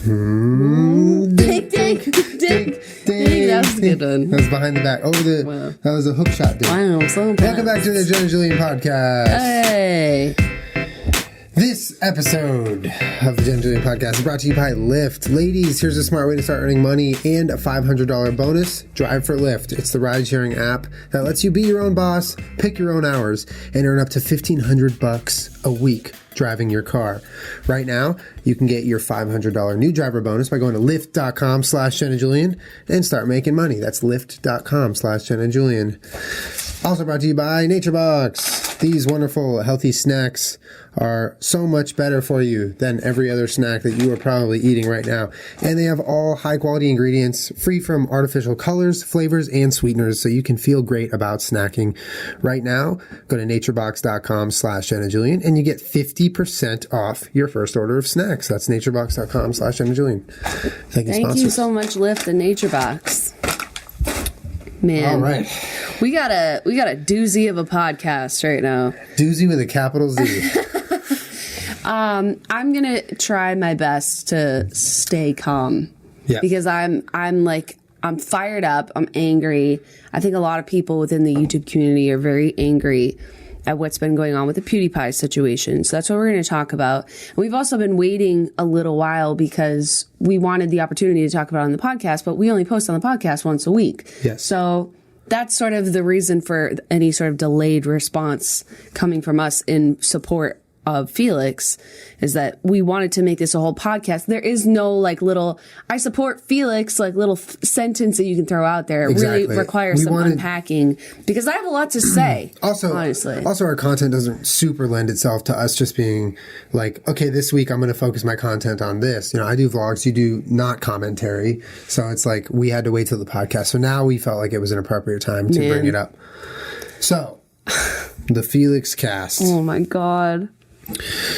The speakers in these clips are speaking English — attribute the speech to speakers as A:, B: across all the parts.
A: Ding, ding, ding, ding. That was a good one.
B: That was behind the back. Wow. That was a hook shot, dude.
A: Wow, so
B: welcome back to the Jenna Julien Podcast.
A: Hey.
B: This episode of the Jenna Julien Podcast is brought to you by Lyft. Ladies, here's a smart way to start earning money and a $500 bonus. Drive for Lyft. It's the ride-sharing app that lets you be your own boss, pick your own hours, and earn up to $1,500 a week driving your car. Right now, you can get your $500 new driver bonus by going to lyft.com/Jenna Julien and start making money. That's lyft.com/Jenna Julien. Also brought to you by NatureBox. These wonderful, healthy snacks are so much better for you than every other snack that you are probably eating right now. And they have all high-quality ingredients, free from artificial colors, flavors, and sweeteners, so you can feel great about snacking. Right now, go to naturebox.com/Jenna Julien and you get 50% off your first order of snacks. That's naturebox.com/Jenna Julien. Thank you
A: so much, Lyft and NatureBox. Man.
B: All right.
A: We got a doozy of a podcast right now.
B: Doozy with a capital Z.
A: I'm gonna try my best to stay calm.
B: Yeah.
A: Because I'm fired up. I'm angry. I think a lot of people within the YouTube community are very angry at what's been going on with the PewDiePie situation. So that's what we're going to talk about. And we've also been waiting a little while because we wanted the opportunity to talk about it on the podcast, but we only post on the podcast once a week.
B: Yes.
A: So that's sort of the reason for any sort of delayed response coming from us in support of Felix, is that we wanted to make this a whole podcast. There is no little I support Felix little sentence that you can throw out there. It really requires some unpacking because I have a lot to say. Honestly,
B: our content doesn't super lend itself to us just being like, okay, this week I'm going to focus my content on this. You know, I do vlogs, you do not commentary, so it's like we had to wait till the podcast. So now we felt like it was an appropriate time to bring it up. So the Felix cast.
A: Oh my God.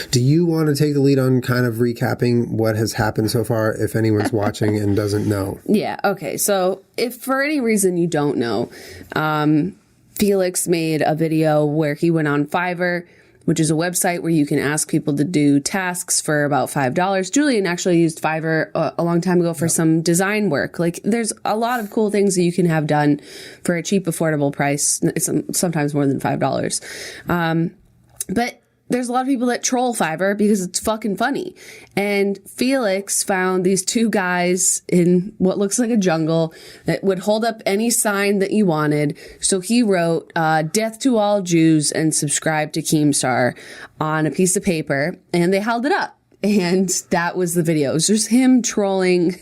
B: Do you want to take the lead on kind of recapping what has happened so far, if anyone's watching and doesn't know?
A: Yeah, okay. So if for any reason you don't know, Felix made a video where he went on Fiverr, which is a website where you can ask people to do tasks for about $5. Julien actually used Fiverr a long time ago for some design work. There's a lot of cool things that you can have done for a cheap, affordable price. It's sometimes more than $5. But there's a lot of people that troll Fiverr because it's fucking funny. And Felix found these two guys in what looks like a jungle that would hold up any sign that you wanted. So he wrote, "Death to all Jews and subscribe to Keemstar" on a piece of paper, and they held it up. And that was the video. It was just him trolling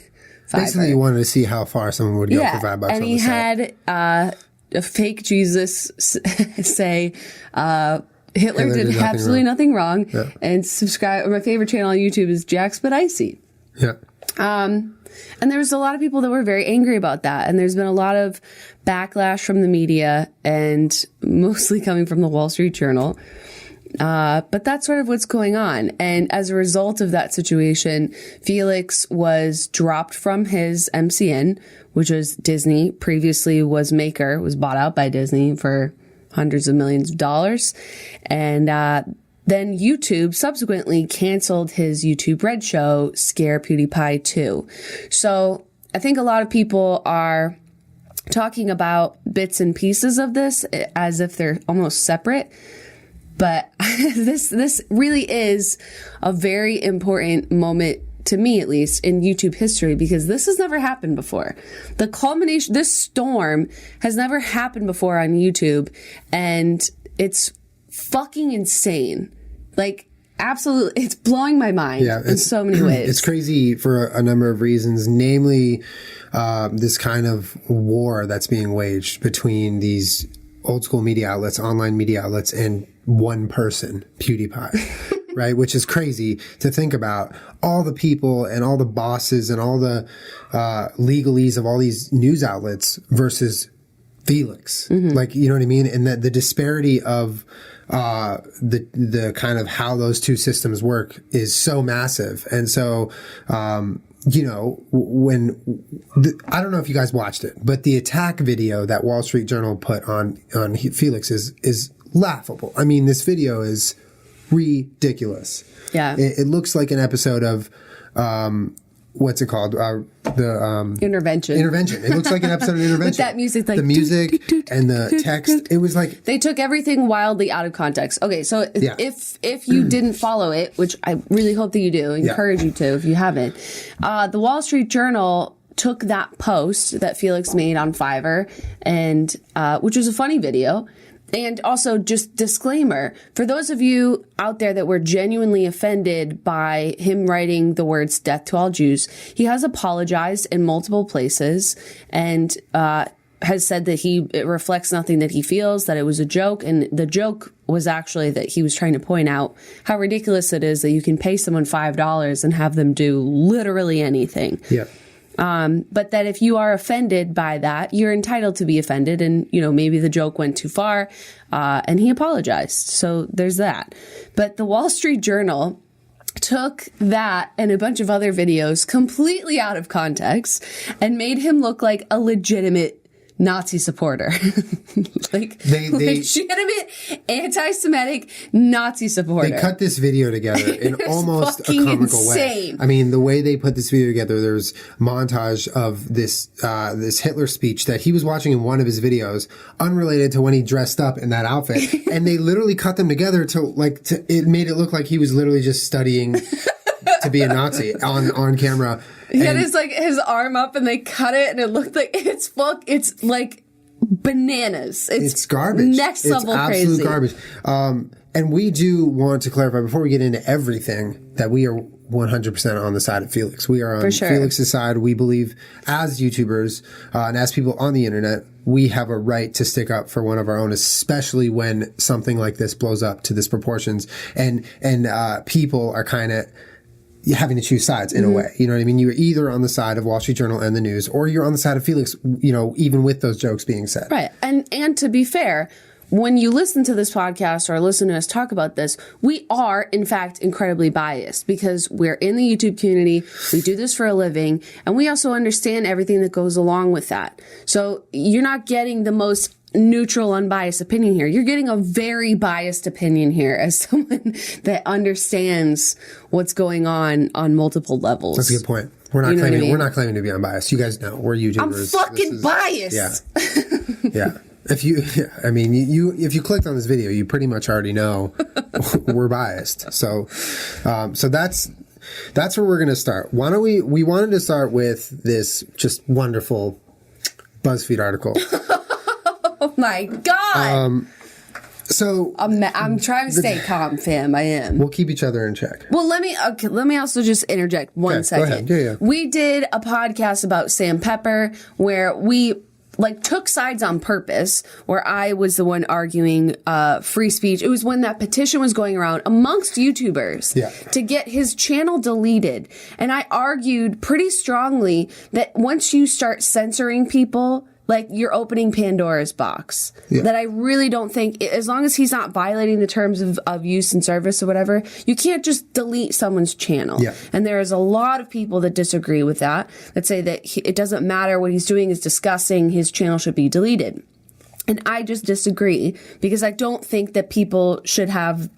A: Fiverr.
B: Basically, you wanted to see how far someone would go for $5
A: and he had a fake Jesus say, Hitler did absolutely nothing wrong. Yeah. And subscribe. My favorite channel on YouTube is Jack's But Icy.
B: Yeah.
A: And there's a lot of people that were very angry about that. And there's been a lot of backlash from the media and mostly coming from the Wall Street Journal. But that's sort of what's going on. And as a result of that situation, Felix was dropped from his MCN, which was Disney. Previously was Maker, was bought out by Disney for hundreds of millions of dollars. And then YouTube subsequently canceled his YouTube Red show, Scare PewDiePie 2. So I think a lot of people are talking about bits and pieces of this as if they're almost separate. But this really is a very important moment, to me at least, in YouTube history, because this has never happened before. The culmination, this storm has never happened before on YouTube, and it's fucking insane. Absolutely, it's blowing my mind in so many ways.
B: It's crazy for a number of reasons, namely this kind of war that's being waged between these old school media outlets, online media outlets, and one person, PewDiePie. Right, which is crazy to think about. All the people and all the bosses and all the legalese of all these news outlets versus Felix. Mm-hmm. You know what I mean? And the disparity of the kind of how those two systems work is so massive. And so, you know, I don't know if you guys watched it, but the attack video that Wall Street Journal put on Felix is laughable. I mean, this video is ridiculous.
A: Yeah.
B: It looks like an episode of what's it called?
A: Intervention.
B: Intervention. It looks like an episode of Intervention.
A: With that music, like
B: the music and the text. It was like
A: they took everything wildly out of context. Okay, so if you didn't follow it, which I really hope that you do, encourage you to if you haven't, the Wall Street Journal took that post that Felix made on Fiverr, and which was a funny video. And also, just disclaimer, for those of you out there that were genuinely offended by him writing the words "death to all Jews," he has apologized in multiple places and has said that it reflects nothing that he feels, that it was a joke. And the joke was actually that he was trying to point out how ridiculous it is that you can pay someone $5 and have them do literally anything.
B: Yeah.
A: But that if you are offended by that, you're entitled to be offended. And, maybe the joke went too far, and he apologized. So there's that. But the Wall Street Journal took that and a bunch of other videos completely out of context and made him look like a legitimate Nazi supporter. Legitimate anti-Semitic Nazi supporter.
B: They cut this video together in almost a comical
A: insane
B: way. I mean, the way they put this video together, there's montage of this Hitler speech that he was watching in one of his videos, unrelated to when he dressed up in that outfit, and they literally cut them together to it made it look like he was literally just studying to be a Nazi on camera.
A: He had his arm up and they cut it and it looked like it's like bananas. It's
B: garbage.
A: Next level crazy.
B: It's absolute garbage. And we do want to clarify before we get into everything that we are 100% on the side of Felix. We are on Felix's side. We believe as YouTubers and as people on the internet, we have a right to stick up for one of our own, especially when something like this blows up to this proportions and people are kind of having to choose sides in a way. You know what I mean? You're either on the side of Wall Street Journal and the news, or you're on the side of Felix, even with those jokes being said.
A: Right. And to be fair, when you listen to this podcast or listen to us talk about this, we are, in fact, incredibly biased because we're in the YouTube community. We do this for a living, and we also understand everything that goes along with that. So you're not getting the most neutral, unbiased opinion here. You're getting a very biased opinion here as someone that understands what's going on multiple levels.
B: That's a good point. We're not claiming we're not claiming to be unbiased. You guys know we're YouTubers.
A: I'm fucking biased.
B: Yeah. Yeah. If you clicked on this video, you pretty much already know we're biased. So that's where we're going to start. Why don't we wanted to start with this just wonderful BuzzFeed article.
A: Oh my God.
B: So
A: I'm trying to stay calm, fam. I am.
B: We'll keep each other in check.
A: Well, let me also just interject one second.
B: Go ahead. Yeah.
A: We did a podcast about Sam Pepper where we took sides on purpose, where I was the one arguing free speech. It was when that petition was going around amongst YouTubers to get his channel deleted. And I argued pretty strongly that once you start censoring people, you're opening Pandora's box. Yeah. That I really don't think, as long as he's not violating the terms of use and service or whatever, you can't just delete someone's channel. Yeah. And there is a lot of people that disagree with that say that it doesn't matter, what he's doing is disgusting, his channel should be deleted. And I just disagree because I don't think that people should have,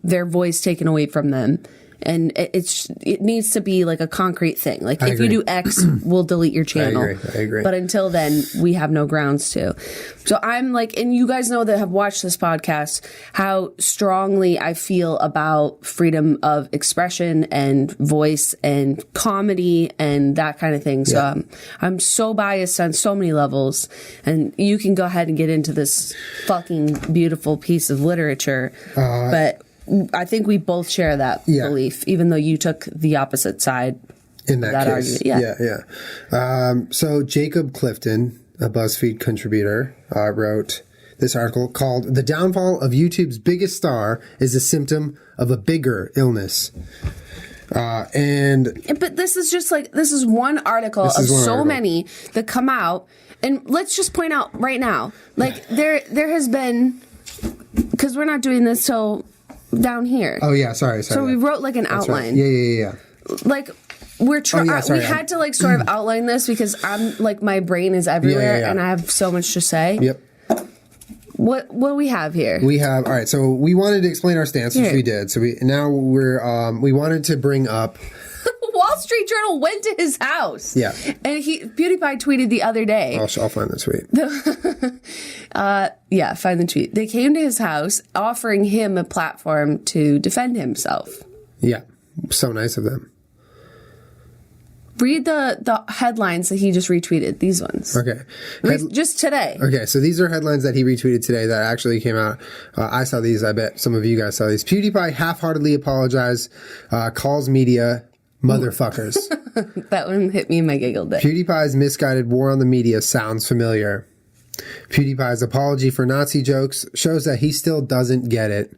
A: their voice taken away from them. And it needs to be like a concrete thing. If you do X, we'll delete your channel.
B: I agree.
A: But until then, we have no grounds to. So I'm and you guys know that have watched this podcast, how strongly I feel about freedom of expression and voice and comedy and that kind of thing. So I'm so biased on so many levels. And you can go ahead and get into this fucking beautiful piece of literature. But I think we both share that belief, even though you took the opposite side
B: in that case.
A: Argument.
B: Yeah. So Jacob Clifton, a BuzzFeed contributor, wrote this article called "The Downfall of YouTube's Biggest Star is a Symptom of a Bigger Illness." But
A: this is just this is one article of so many that come out, and let's just point out right now, there has been, because we're not doing this till down here.
B: Oh yeah, sorry.
A: So we wrote an outline.
B: Right. Yeah.
A: We're trying. We had to sort of outline this because I'm my brain is everywhere and I have so much to say.
B: Yep.
A: What do we have here?
B: We have, all right. So we wanted to explain our stance, which we did. So we wanted to bring up.
A: Why Wall Street Journal went to his house.
B: Yeah.
A: And PewDiePie tweeted the other day.
B: I'll find the tweet.
A: Yeah, find the tweet. They came to his house offering him a platform to defend himself.
B: Yeah. So nice of them.
A: Read the headlines that he just retweeted, these ones.
B: Okay.
A: Just today.
B: Okay, so these are headlines that he retweeted today that actually came out. I saw these. I bet some of you guys saw these. PewDiePie half-heartedly apologized, calls media motherfuckers.
A: That one hit me in my giggle day.
B: PewDiePie's misguided war on the media sounds familiar. PewDiePie's apology for Nazi jokes shows that he still doesn't get it.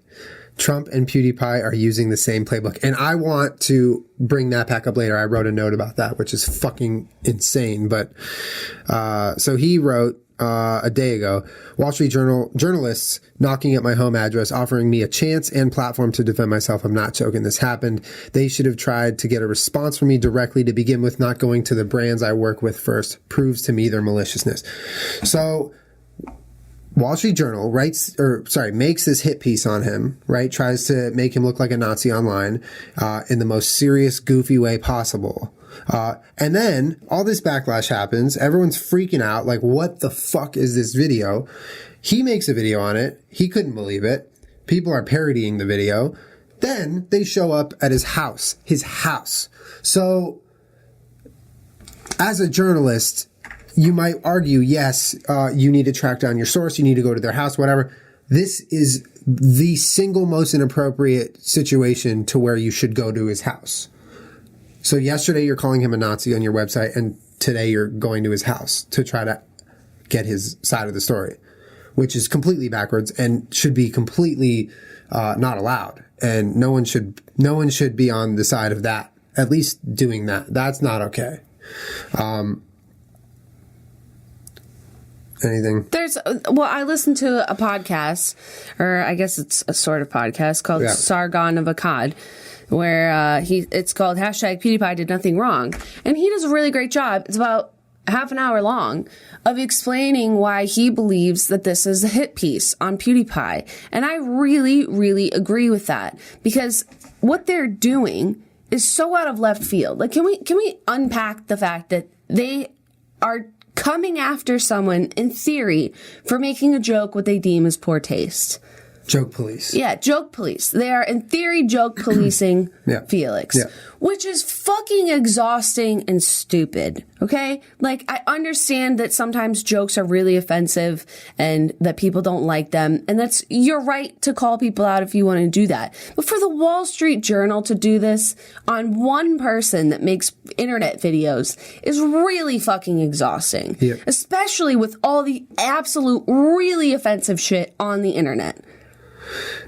B: Trump and PewDiePie are using the same playbook. And I want to bring that back up later. I wrote a note about that, which is fucking insane. But, so he wrote, a day ago, Wall Street Journal journalists knocking at my home address, offering me a chance and platform to defend myself. I'm not joking. This happened. They should have tried to get a response from me directly to begin with, not going to the brands I work with first. Proves to me their maliciousness. So, Wall Street Journal makes this hit piece on him, right? Tries to make him look like a Nazi online, in the most serious, goofy way possible. And then all this backlash happens. Everyone's freaking out. Like, what the fuck is this video? He makes a video on it. He couldn't believe it. People are parodying the video. Then they show up at his house. So, as a journalist, you might argue, yes, you need to track down your source. You need to go to their house, whatever. This is the single most inappropriate situation to where you should go to his house. So yesterday you're calling him a Nazi on your website, and today you're going to his house to try to get his side of the story, which is completely backwards and should be completely not allowed. And no one should be on the side of that, at least doing that. That's not okay. Anything?
A: I listened to a podcast, or I guess it's a sort of podcast called Sargon of Akkad, where it's called #PewDiePie did nothing wrong. And he does a really great job. It's about half an hour long of explaining why he believes that this is a hit piece on PewDiePie. And I really, really agree with that, because what they're doing is so out of left field. Like, can we unpack the fact that they are coming after someone, in theory, for making a joke what they deem as poor taste?
B: Joke police.
A: Yeah, joke police. They are, in theory, joke policing Felix, which is fucking exhausting and stupid, okay? Like, I understand that sometimes jokes are really offensive and that people don't like them, and you're right to call people out if you want to do that. But for the Wall Street Journal to do this on one person that makes internet videos is really fucking exhausting, especially with all the absolute really offensive shit on the internet.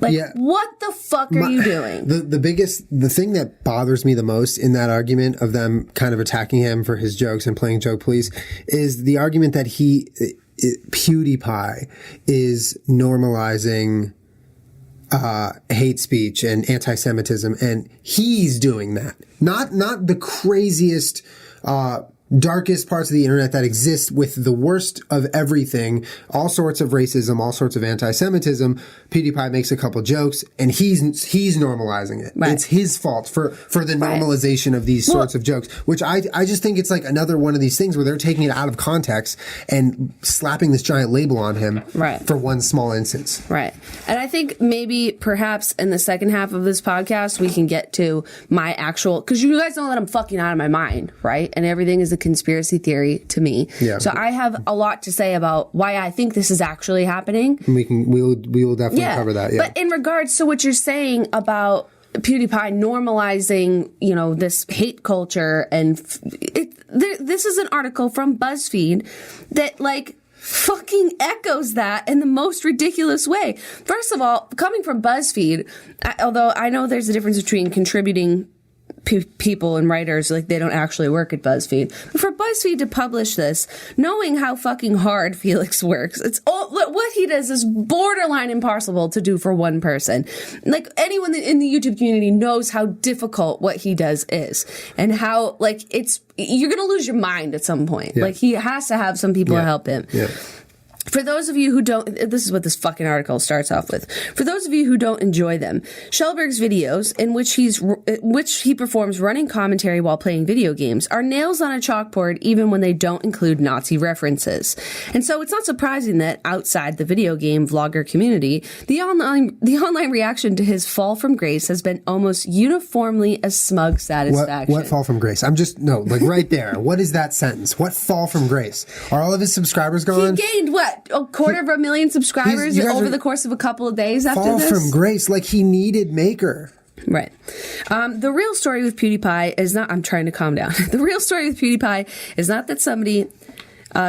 A: Like, what the fuck are you doing? The thing that bothers me the most in that argument of them kind of attacking him for his jokes and playing joke police is the argument that PewDiePie is normalizing hate speech and anti-Semitism, and he's doing that. Not the craziest, darkest parts of the internet that exist with the worst of everything, all sorts of racism, all sorts of anti-Semitism. PewDiePie makes a couple jokes and he's normalizing it. Right. It's his fault for the normalization of these sorts of jokes, which I just think it's like another one of these things where they're taking it out of context and slapping this giant label on him for one small instance. Right. And I think maybe perhaps in the second half of this podcast, we can get to my actual, because you guys know that I'm fucking out of my mind, right? And everything is a conspiracy theory to me. Yeah. So I have a lot to say about why I think this is actually happening.
B: We will definitely cover that. Yeah.
A: But in regards to what you're saying about PewDiePie normalizing, this hate culture, and this is an article from BuzzFeed that fucking echoes that in the most ridiculous way. First of all, coming from BuzzFeed, although I know there's a difference between contributing people and writers, they don't actually work at BuzzFeed. But for BuzzFeed to publish this, knowing how fucking hard Felix works, what he does is borderline impossible to do for one person. Anyone in the YouTube community knows how difficult what he does is, and how you're gonna lose your mind at some point. Yeah. He has to have some people to help him. Yeah. For those of you who don't, this is what this fucking article starts off with. For those of you who don't enjoy them, Schellberg's videos, in which he performs running commentary while playing video games, are nails on a chalkboard even when they don't include Nazi references. And so it's not surprising that outside the video game vlogger community, the online reaction to his fall from grace has been almost uniformly a smug satisfaction.
B: What fall from grace? Right there. What is that sentence? What fall from grace? Are all of his subscribers gone?
A: He gained what? 250,000 subscribers over the course of a couple of days after this?
B: Fall from grace, like he needed Maker.
A: Right. The real story with PewDiePie is not... I'm trying to calm down. The real story with PewDiePie is not that somebody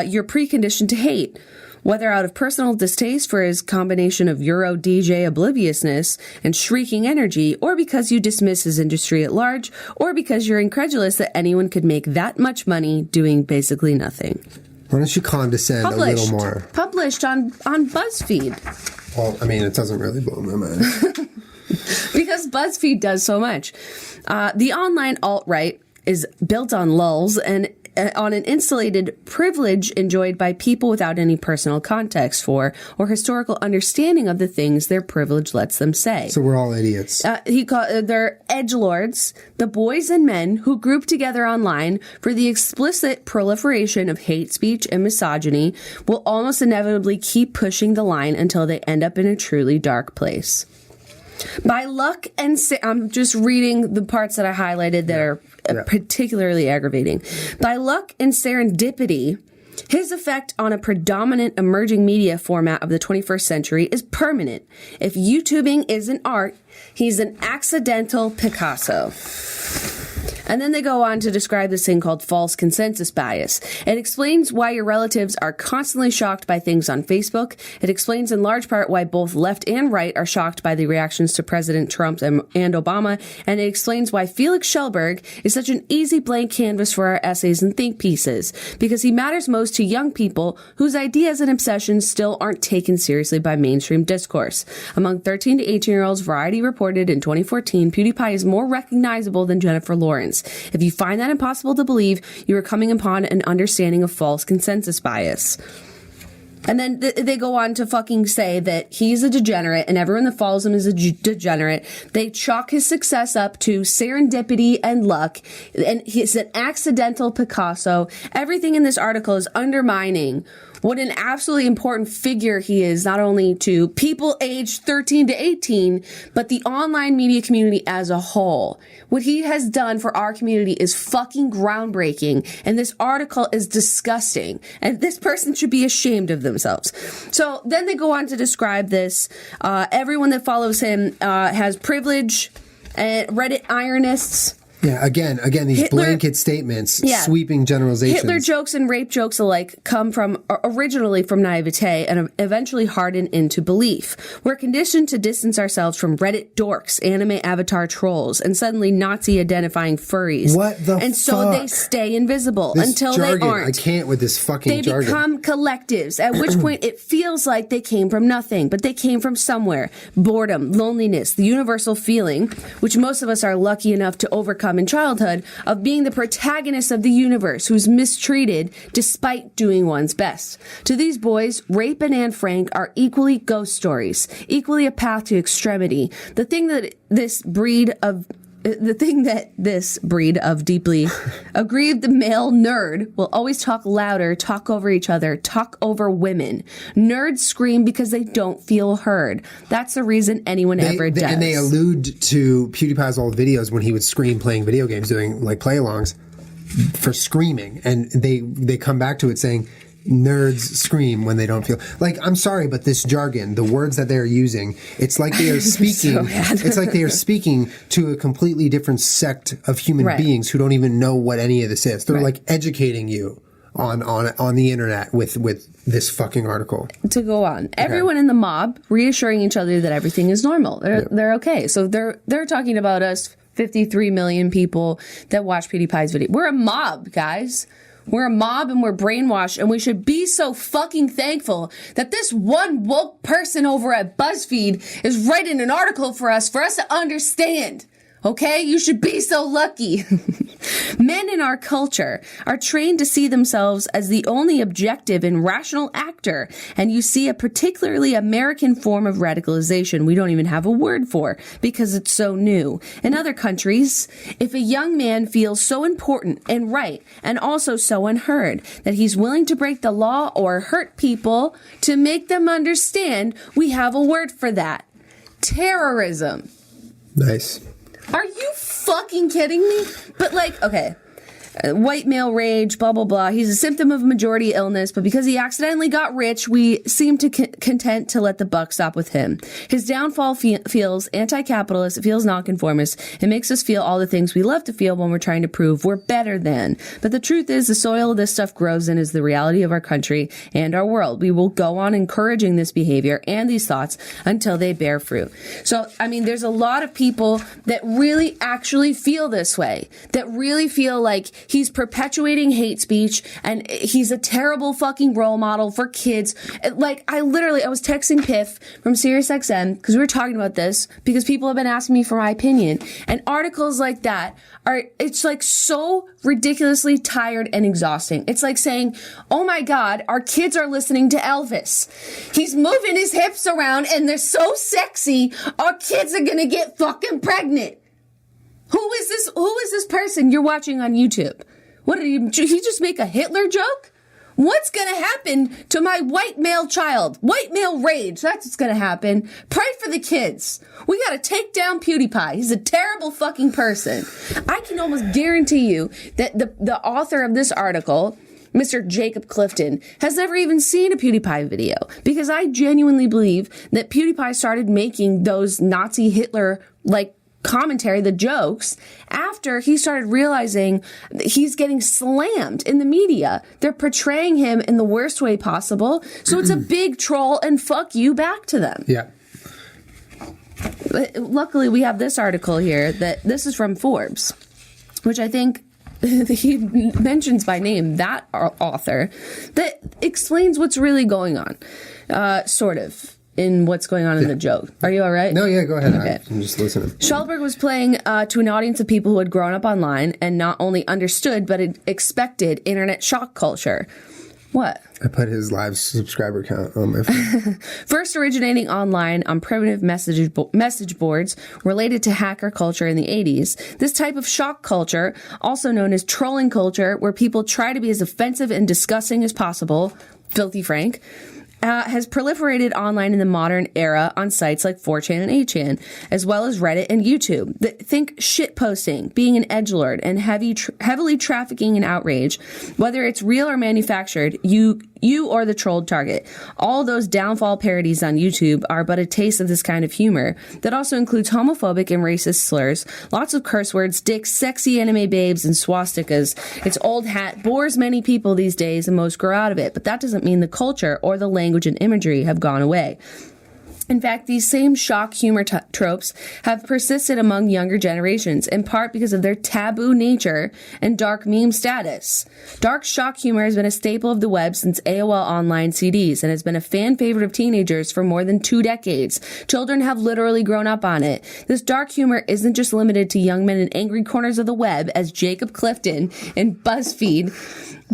A: you're preconditioned to hate, whether out of personal distaste for his combination of Euro DJ obliviousness and shrieking energy, or because you dismiss his industry at large, or because you're incredulous that anyone could make that much money doing basically nothing.
B: Why don't you condescend a little more?
A: Published on BuzzFeed.
B: Well, I mean, it doesn't really blow my mind.
A: Because BuzzFeed does so much. The online alt-right is built on lulls and on an insulated privilege enjoyed by people without any personal context for or historical understanding of the things their privilege lets them say.
B: So we're all idiots.
A: They're edgelords, the boys and men who group together online for the explicit proliferation of hate speech and misogyny will almost inevitably keep pushing the line until they end up in a truly dark place. By luck and I'm just reading the parts that I highlighted that are particularly aggravating. By luck and serendipity, his effect on a predominant emerging media format of the 21st century is permanent. If YouTubing isn't art, he's an accidental Picasso. And then they go on to describe this thing called false consensus bias. It explains why your relatives are constantly shocked by things on Facebook. It explains in large part why both left and right are shocked by the reactions to President Trump and Obama. And it explains why Felix Schellberg is such an easy blank canvas for our essays and think pieces. Because he matters most to young people whose ideas and obsessions still aren't taken seriously by mainstream discourse. Among 13 to 18-year-olds, Variety reported in 2014, PewDiePie is more recognizable than Jennifer Lawrence. If you find that impossible to believe, you are coming upon an understanding of false consensus bias. And then they go on to fucking say that he's a degenerate and everyone that follows him is a degenerate. They chalk his success up to serendipity and luck. And he's an accidental Picasso. Everything in this article is undermining what an absolutely important figure he is, not only to people aged 13 to 18, but the online media community as a whole. What he has done for our community is fucking groundbreaking, and this article is disgusting, and this person should be ashamed of themselves. So then they go on to describe this. Everyone that follows him has privilege, Reddit ironists.
B: Yeah, again, these blanket statements, sweeping generalizations.
A: Hitler jokes and rape jokes alike come from originally from naivete and eventually harden into belief. We're conditioned to distance ourselves from Reddit dorks, anime avatar trolls, and suddenly Nazi-identifying furries.
B: What the fuck?
A: And so they stay invisible until
B: jargon,
A: they aren't.
B: I can't with this fucking jargon.
A: They become collectives, at which point it feels like they came from nothing, but they came from somewhere. Boredom, loneliness, the universal feeling, which most of us are lucky enough to overcome in childhood, of being the protagonist of the universe who's mistreated despite doing one's best. To these boys, rape and Anne Frank are equally ghost stories, equally a path to extremity. The thing that this breed of deeply aggrieved male nerd will always talk louder, talk over each other, talk over women. Nerds scream because they don't feel heard. That's the reason anyone ever does.
B: And they allude to PewDiePie's old videos when he would scream playing video games, doing like play-alongs for screaming. And they come back to it saying, nerds scream when they don't feel like. I'm sorry, but this jargon, the words that they're using, it's like they are speaking. It's like they are speaking to a completely different sect of human beings who don't even know what any of this is. They're like educating you on the internet with this fucking article. To go on, everyone in the mob reassuring each other that everything is normal. They're okay. So they're talking about us, 53 million people that watch PewDiePie's video. We're a mob, guys. We're a mob and we're brainwashed, and we should be so fucking thankful that this one woke person over at BuzzFeed is writing an article for us to understand
A: Okay, you should be so lucky. Men in our culture are trained to see themselves as the only objective and rational actor, and you see a particularly American form of radicalization we don't even have a word for because it's so new. In other countries, if a young man feels so important and right and also so unheard that he's willing to break the law or hurt people to make them understand, we have a word for that. Terrorism.
B: Nice.
A: Are you fucking kidding me? But like, okay, white male rage, blah, blah, blah. He's a symptom of majority illness, but because he accidentally got rich, we seem to content to let the buck stop with him. His downfall feels anti-capitalist, it feels nonconformist. It makes us feel all the things we love to feel when we're trying to prove we're better than. But the truth is, the soil this stuff grows in is the reality of our country and our world. We will go on encouraging this behavior and these thoughts until they bear fruit. So, I mean, there's a lot of people that really actually feel this way, that really feel like he's perpetuating hate speech and he's a terrible fucking role model for kids. Like, I was texting Piff from SiriusXM because we were talking about this because people have been asking me for my opinion. And articles like that it's like so ridiculously tired and exhausting. It's like saying, oh my God, our kids are listening to Elvis. He's moving his hips around and they're so sexy. Our kids are going to get fucking pregnant. Who is this person you're watching on YouTube? What did he just make a Hitler joke? What's going to happen to my white male child? White male rage. That's what's going to happen. Pray for the kids. We got to take down PewDiePie. He's a terrible fucking person. I can almost guarantee you that the author of this article, Mr. Jacob Clifton, has never even seen a PewDiePie video, because I genuinely believe that PewDiePie started making those Nazi Hitler commentary, the jokes, after he started realizing he's getting slammed in the media. They're portraying him in the worst way possible. So it's a big troll and fuck you back to them.
B: Yeah.
A: Luckily, we have this article here that this is from Forbes, which I think he mentions by name that author, that explains what's really going on, sort of, in what's going on in the joke. Are you all right?
B: No, yeah, go ahead.
A: Okay.
B: I'm just listening.
A: Schulberg was playing to an audience of people who had grown up online and not only understood, but had expected internet shock culture. What?
B: I put his live subscriber count on my phone.
A: First originating online on primitive message boards related to hacker culture in the 80s, this type of shock culture, also known as trolling culture, where people try to be as offensive and disgusting as possible, filthy frank, has proliferated online in the modern era on sites like 4chan and 8chan, as well as Reddit and YouTube. Think shitposting, being an edgelord, and heavily trafficking in outrage. Whether it's real or manufactured, you or the trolled target. All those downfall parodies on YouTube are but a taste of this kind of humor that also includes homophobic and racist slurs, lots of curse words, dicks, sexy anime babes, and swastikas. Its old hat bores many people these days, and most grow out of it, but that doesn't mean the culture or the language and imagery have gone away. In fact, these same shock humor tropes have persisted among younger generations, in part because of their taboo nature and dark meme status. Dark shock humor has been a staple of the web since AOL Online CDs and has been a fan favorite of teenagers for more than 2 decades. Children have literally grown up on it. This dark humor isn't just limited to young men in angry corners of the web, as Jacob Clifton in BuzzFeed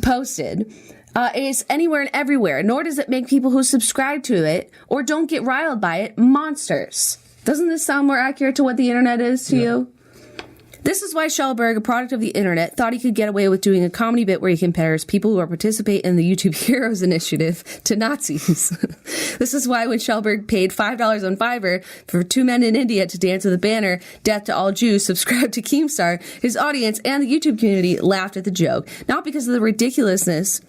A: posted. It's anywhere and everywhere, nor does it make people who subscribe to it or don't get riled by it monsters. Doesn't this sound more accurate to what the internet is to you? This is why Schulberg, a product of the internet, thought he could get away with doing a comedy bit where he compares people who participate in the YouTube Heroes Initiative to Nazis. This is why when Schulberg paid $5 on Fiverr for 2 men in India to dance with a banner, "Death to all Jews, subscribe to Keemstar," his audience and the YouTube community laughed at the joke, not because of the ridiculousness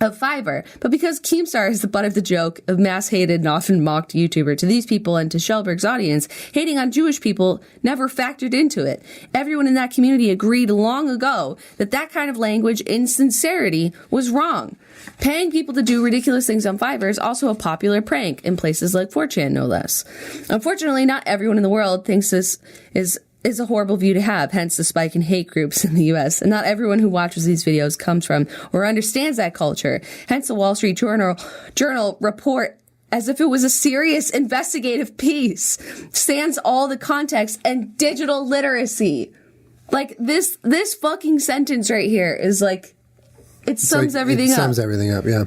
A: of Fiverr, but because Keemstar is the butt of the joke of mass-hated and often mocked YouTuber. To these people and to Schulberg's audience, hating on Jewish people never factored into it. Everyone in that community agreed long ago that that kind of language in sincerity was wrong. Paying people to do ridiculous things on Fiverr is also a popular prank in places like 4chan, no less. Unfortunately, not everyone in the world thinks this is a horrible view to have, hence the spike in hate groups in the U.S. And not everyone who watches these videos comes from or understands that culture. Hence the Wall Street Journal report as if it was a serious investigative piece. Sans all the context and digital literacy. Like, this fucking sentence right here is like, it sums everything up.
B: It sums everything up, yeah.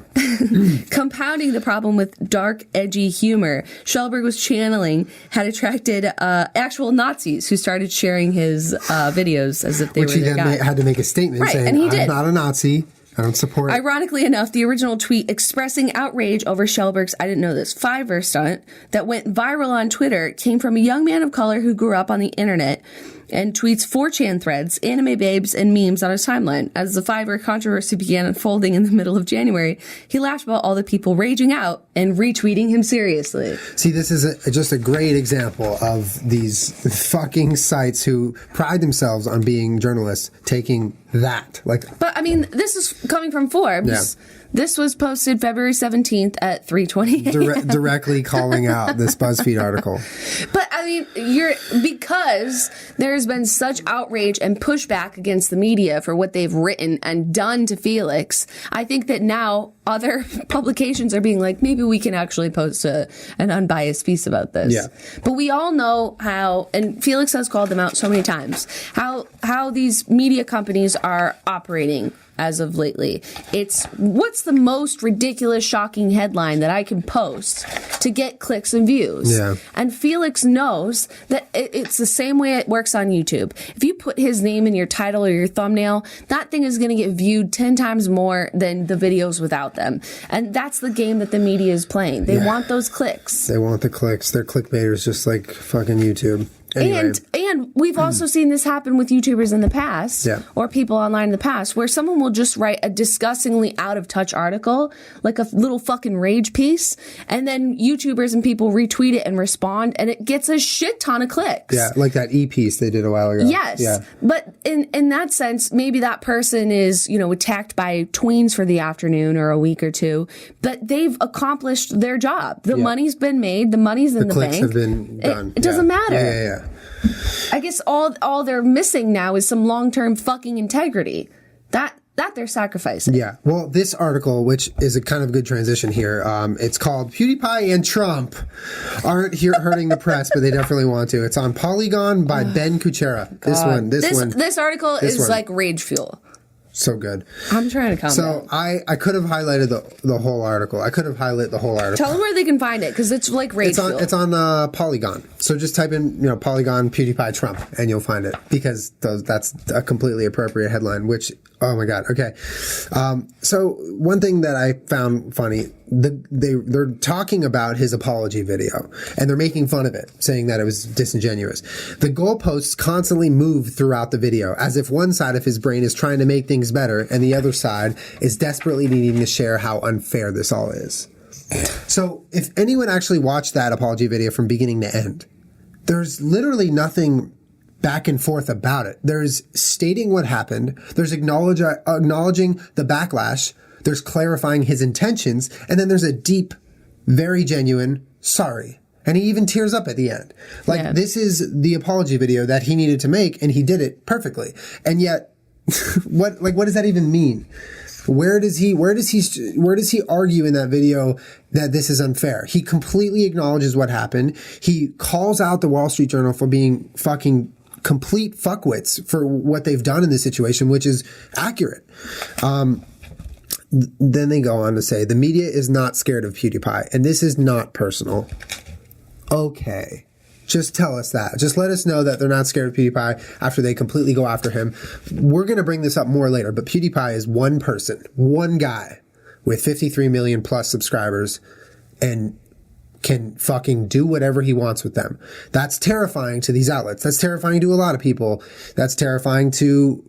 A: Compounding the problem with dark, edgy humor Schellberg was channeling had attracted actual Nazis who started sharing his videos as if they were their guy.
B: Which he had to make a statement saying,
A: and he did.
B: I'm not a Nazi. I don't support.
A: Ironically enough, the original tweet expressing outrage over Schellberg's, I didn't know this, Fiverr stunt that went viral on Twitter came from a young man of color who grew up on the internet and tweets 4chan threads, anime babes, and memes on his timeline. As the Fiverr controversy began unfolding in the middle of January, he laughed about all the people raging out and retweeting him seriously.
B: See, this is just a great example of these fucking sites who pride themselves on being journalists taking that.
A: But, I mean, this is coming from Forbes. Yeah. This was posted February 17th at 3:20
B: directly calling out this BuzzFeed article.
A: But, I mean, because there's been such outrage and pushback against the media for what they've written and done to Felix, I think that now other publications are being like, maybe we can actually post an unbiased piece about this.
B: Yeah.
A: But we all know how, and Felix has called them out so many times, how these media companies are operating as of lately. It's what's the most ridiculous, shocking headline that I can post to get clicks and views.
B: Yeah.
A: And Felix knows that it's the same way it works on YouTube. If you put his name in your title or your thumbnail, that thing is going to get viewed 10 times more than the videos without them. And that's the game that the media is playing. They want those clicks.
B: They want the clicks. They're clickbaiters just like fucking YouTube. Anyway.
A: And we've also seen this happen with YouTubers in the past, or people online in the past, where someone will just write a disgustingly out of touch article, like a little fucking rage piece, and then YouTubers and people retweet it and respond, and it gets a shit ton of clicks.
B: Yeah, like that piece they did a while ago.
A: Yes.
B: Yeah.
A: But in that sense, maybe that person is, attacked by tweens for the afternoon or a week or two, but they've accomplished their job. The money's been made, the money's in the bank.
B: The clicks have been done.
A: It doesn't matter.
B: Yeah.
A: I guess all they're missing now is some long-term fucking integrity. That they're sacrificing.
B: Yeah. Well, this article, which is a kind of good transition here, it's called PewDiePie and Trump Aren't Here Hurting the Press, but they definitely want to. It's on Polygon by Ben Kuchera. This article
A: is like rage fuel.
B: So good.
A: I'm trying to calm down.
B: I could have highlighted the whole article. I could have highlighted the whole article.
A: Tell them where they can find it, because it's like rage fuel.
B: It's on Polygon. So just type in Polygon PewDiePie Trump and you'll find it, because that's a completely appropriate headline. Which, oh my god, okay. So one thing that I found funny, they're talking about his apology video and they're making fun of it, saying that it was disingenuous. The goalposts constantly move throughout the video, as if one side of his brain is trying to make things better and the other side is desperately needing to share how unfair this all is. So if anyone actually watched that apology video from beginning to end, there's literally nothing back and forth about it. There's stating what happened, there's acknowledging the backlash, there's clarifying his intentions, and then there's a deep, very genuine sorry. And he even tears up at the end. This is the apology video that he needed to make, and he did it perfectly. And yet, what does that even mean? Where does he argue in that video that this is unfair? He completely acknowledges what happened. He calls out the Wall Street Journal for being fucking complete fuckwits for what they've done in this situation, which is accurate. Then they go on to say, the media is not scared of PewDiePie, and this is not personal. Okay. Just tell us that. Just let us know that they're not scared of PewDiePie after they completely go after him. We're going to bring this up more later, but PewDiePie is one person, one guy with 53 million plus subscribers and can fucking do whatever he wants with them. That's terrifying to these outlets. That's terrifying to a lot of people. That's terrifying to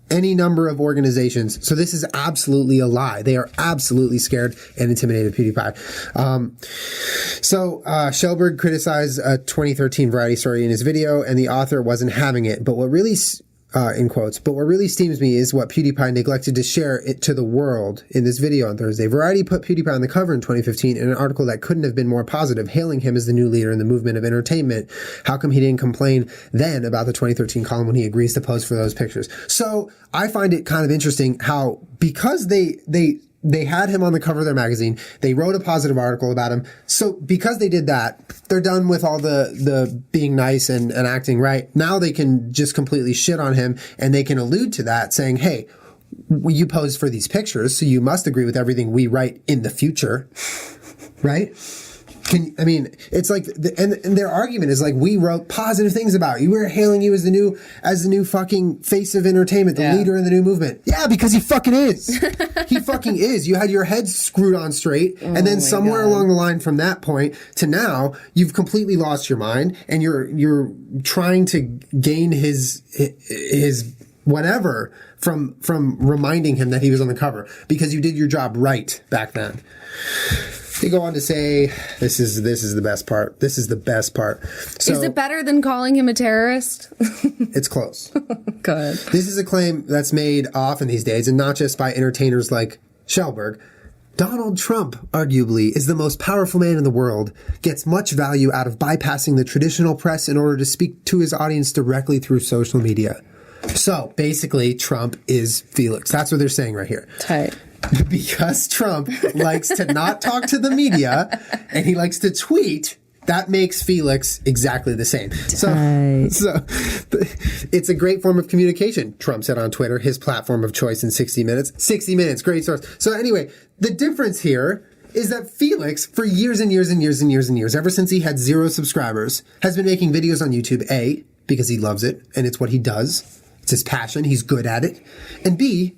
B: any number of organizations. So this is absolutely a lie. They are absolutely scared and intimidated PewDiePie. Schellberg criticized a 2013 Variety story in his video, and the author wasn't having it. But what really, in quotes, but what really steams me is what PewDiePie neglected to share it to the world in this video on Thursday. Variety put PewDiePie on the cover in 2015 in an article that couldn't have been more positive, hailing him as the new leader in the movement of entertainment. How come he didn't complain then about the 2013 column when he agrees to pose for those pictures? So I find it kind of interesting how, because they they had him on the cover of their magazine. They wrote a positive article about him. So because they did that, they're done with all the being nice and acting right. Now they can just completely shit on him, and they can allude to that saying, hey, you posed for these pictures, so you must agree with everything we write in the future. Right? It's like, and their argument is like, we wrote positive things about you. We're hailing you as the new fucking face of entertainment, the leader in the new movement. Yeah, because he fucking is. He fucking is. You had your head screwed on straight, and then somewhere along the line from that point to now, you've completely lost your mind, and you're trying to gain his whatever from reminding him that he was on the cover because you did your job right back then. They go on to say, this is the best part. This is the best part. So,
A: is it better than calling him a terrorist?
B: It's close.
A: Good.
B: This is a claim that's made often these days, and not just by entertainers like Schellberg. Donald Trump, arguably, is the most powerful man in the world, gets much value out of bypassing the traditional press in order to speak to his audience directly through social media. So, basically, Trump is Felix. That's what they're saying right here.
A: Tight.
B: Because Trump likes to not talk to the media and he likes to tweet, that makes Felix exactly the same. So it's a great form of communication. Trump said on Twitter, his platform of choice in 60 Minutes. 60 Minutes, great source. So anyway, the difference here is that Felix, for years and years and years and years and years, ever since he had 0 subscribers, has been making videos on YouTube, A, because he loves it and it's what he does. It's his passion. He's good at it. And B,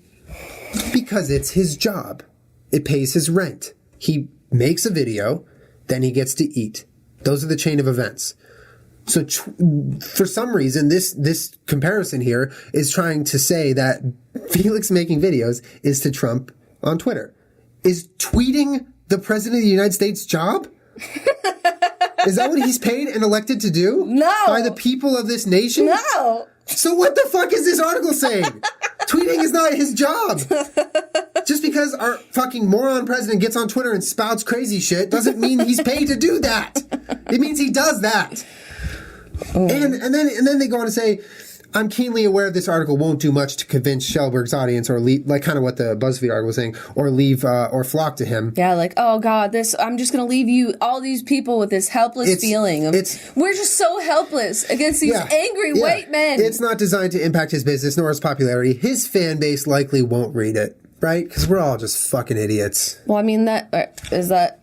B: because it's his job. It pays his rent. He makes a video, then he gets to eat. Those are the chain of events. So for some reason, this comparison here is trying to say that Felix making videos is to Trump on Twitter. Is tweeting the president of the United States' job? Is that what he's paid and elected to do?
A: No.
B: By the people of this nation?
A: No.
B: So what the fuck is this article saying? Tweeting is not his job. Just because our fucking moron president gets on Twitter and spouts crazy shit doesn't mean he's paid to do that. It means he does that. Oh. And then they go on to say, I'm keenly aware of this article won't do much to convince Schellberg's audience or leave, like kind of what the BuzzFeed article was saying, or leave or flock to him.
A: Yeah, like, oh God, I'm just going to leave you, all these people with this helpless feeling of, we're just so helpless against these angry white men. It's
B: not designed to impact his business nor his popularity. His fan base likely won't read it, right? Because we're all just fucking idiots.
A: Well, I mean, is that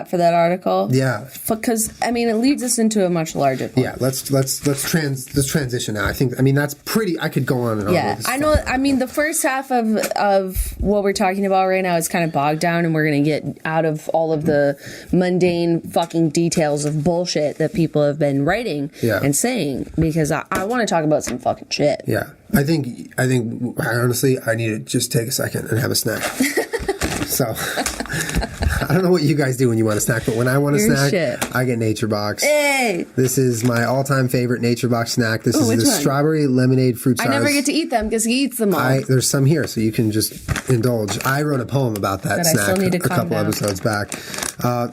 A: for that article?
B: Yeah.
A: Because it leads us into a much larger point.
B: Yeah, let's transition now. That's pretty. I could go on and on.
A: Yeah, I know. The first half of what we're talking about right now is kind of bogged down, and we're gonna get out of all of the mundane fucking details of bullshit that people have been writing and saying, because I want to talk about some fucking shit.
B: Yeah, I think honestly, I need to just take a second and have a snack. So, I don't know what you guys do when you want a snack, but when I want a snack, I get Nature Box.
A: Hey!
B: This is my all-time favorite Nature Box snack. This is the strawberry lemonade fruit stars.
A: I never get to eat them because he eats them all.
B: There's some here, so you can just indulge. I wrote a poem about that snack a couple episodes back.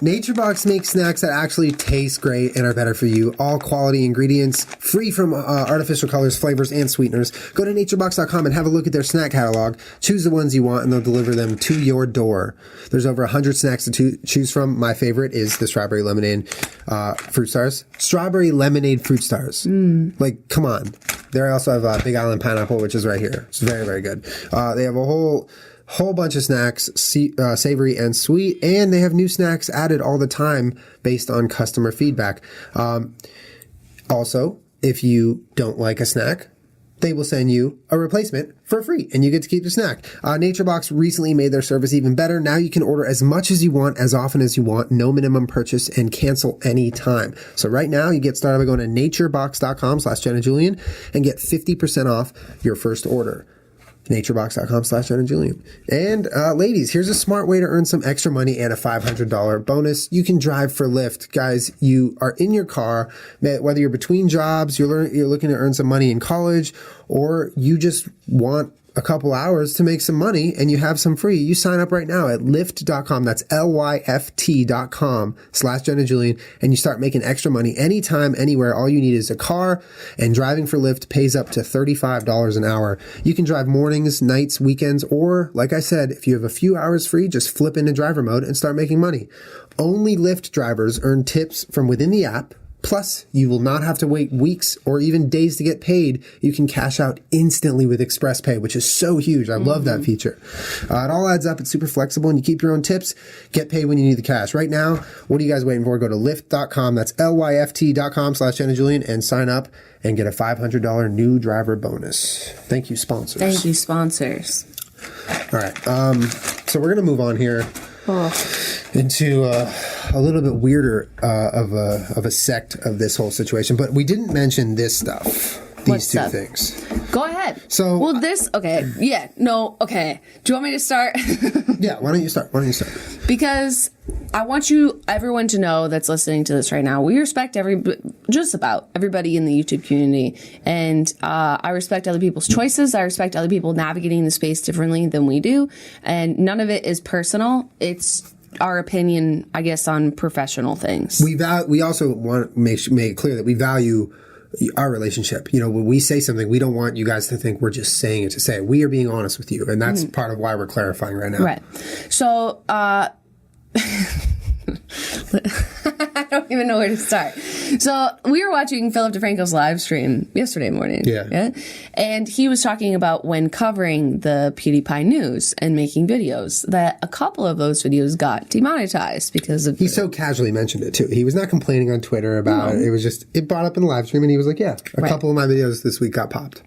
B: Nature Box makes snacks that actually taste great and are better for you. All quality ingredients, free from artificial colors, flavors, and sweeteners. Go to naturebox.com and have a look at their snack catalog. Choose the ones you want, and they'll deliver them to your door. There's over 100 snacks to choose from. My favorite is the strawberry lemonade fruit stars. Strawberry lemonade fruit stars. Like, come on. They also have Big Island pineapple, which is right here. It's very, very good. They have a whole bunch of snacks, savory and sweet, and they have new snacks added all the time based on customer feedback. Also, if you don't like a snack, they will send you a replacement for free, and you get to keep the snack. NatureBox recently made their service even better. Now you can order as much as you want, as often as you want, no minimum purchase, and cancel anytime. So right now, you get started by going to naturebox.com/Jenna Julien and get 50% off your first order. naturebox.com/Jenna Julien. And ladies, here's a smart way to earn some extra money and a $500 bonus. You can drive for Lyft. Guys, you are in your car, whether you're between jobs, you're looking to earn some money in college, or you just want a couple hours to make some money and you have some free, you sign up right now at Lyft.com. That's Lyft.com/Jenna Julien, and you start making extra money anytime, anywhere. All you need is a car, and driving for Lyft pays up to $35 an hour. You can drive mornings, nights, weekends, or like I said, if you have a few hours free, just flip into driver mode and start making money. Only Lyft drivers earn tips from within the app. Plus, you will not have to wait weeks or even days to get paid. You can cash out instantly with Express Pay, which is so huge. I love that feature. It all adds up. It's super flexible, and you keep your own tips. Get paid when you need the cash. Right now, what are you guys waiting for? Go to Lyft.com. That's Lyft.com/Jenna Julien and sign up and get a $500 new driver bonus. Thank you, sponsors.
A: Thank you, sponsors.
B: All right. So we're going to move on here. Into a little bit weirder of a sect of this whole situation, but we didn't mention this stuff. These two things.
A: Go ahead.
B: So,
A: well, this okay, yeah, no, okay. Do you want me to start?
B: Yeah, why don't you start?
A: Because I want everyone to know that's listening to this right now. We respect just about everybody in the YouTube community, and I respect other people's choices. I respect other people navigating the space differently than we do, and none of it is personal. It's our opinion, I guess, on professional things.
B: We also want to make it clear that we value our relationship. You know, when we say something, we don't want you guys to think we're just saying it to say it. We are being honest with you, and that's part of why we're clarifying right now.
A: Right. So, I don't even know where to start. So we were watching Philip DeFranco's live stream yesterday morning. Yeah. And he was talking about when covering the PewDiePie news and making videos that a couple of those videos got demonetized because of...
B: He so casually mentioned it too. He was not complaining on Twitter about it. It was just, it brought up in the live stream and he was like, yeah, a couple of my videos this week got popped.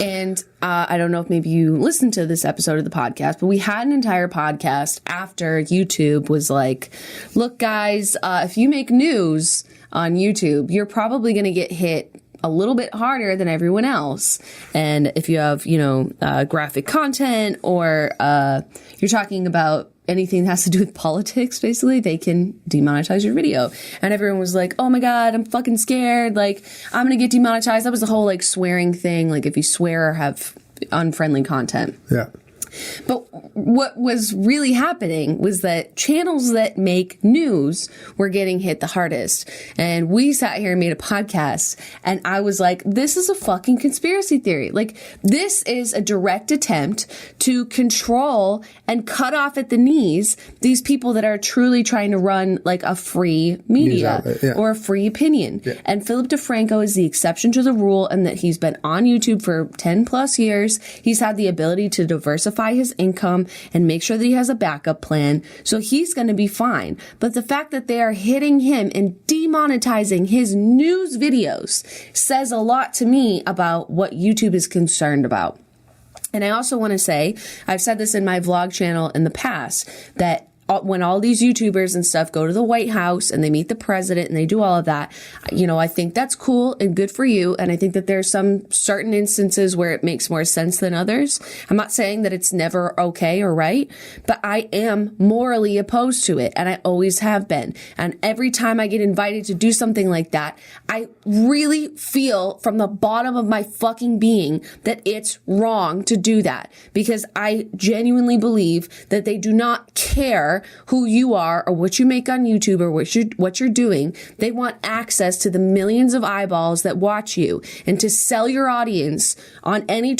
A: And I don't know if maybe you listened to this episode of the podcast, but we had an entire podcast after YouTube was like, look, guys, if you make news on YouTube, you're probably going to get hit a little bit harder than everyone else. And if you have, graphic content or you're talking about anything that has to do with politics, basically, they can demonetize your video. And everyone was like, oh my God, I'm fucking scared. Like, I'm going to get demonetized. That was the whole like swearing thing. Like if you swear or have unfriendly content.
B: Yeah.
A: But what was really happening was that channels that make news were getting hit the hardest. And we sat here and made a podcast, and I was like, this is a fucking conspiracy theory. Like, this is a direct attempt to control and cut off at the knees these people that are truly trying to run like a free media or a free opinion. Yeah. And Philip DeFranco is the exception to the rule, and that he's been on YouTube for 10 plus years. He's had the ability to diversify his income and make sure that he has a backup plan. So he's going to be fine. But the fact that they are hitting him and demonetizing his news videos says a lot to me about what YouTube is concerned about. And I also want to say, I've said this in my vlog channel in the past, that when all these YouTubers and stuff go to the White House and they meet the president and they do all of that, I think that's cool and good for you. And I think that there's some certain instances where it makes more sense than others. I'm not saying that it's never okay or right, but I am morally opposed to it. And I always have been. And every time I get invited to do something like that, I really feel from the bottom of my fucking being that it's wrong to do that, because I genuinely believe that they do not care who you are or what you make on YouTube or what you're doing. They want access to the millions of eyeballs that watch you, and to sell your audience on any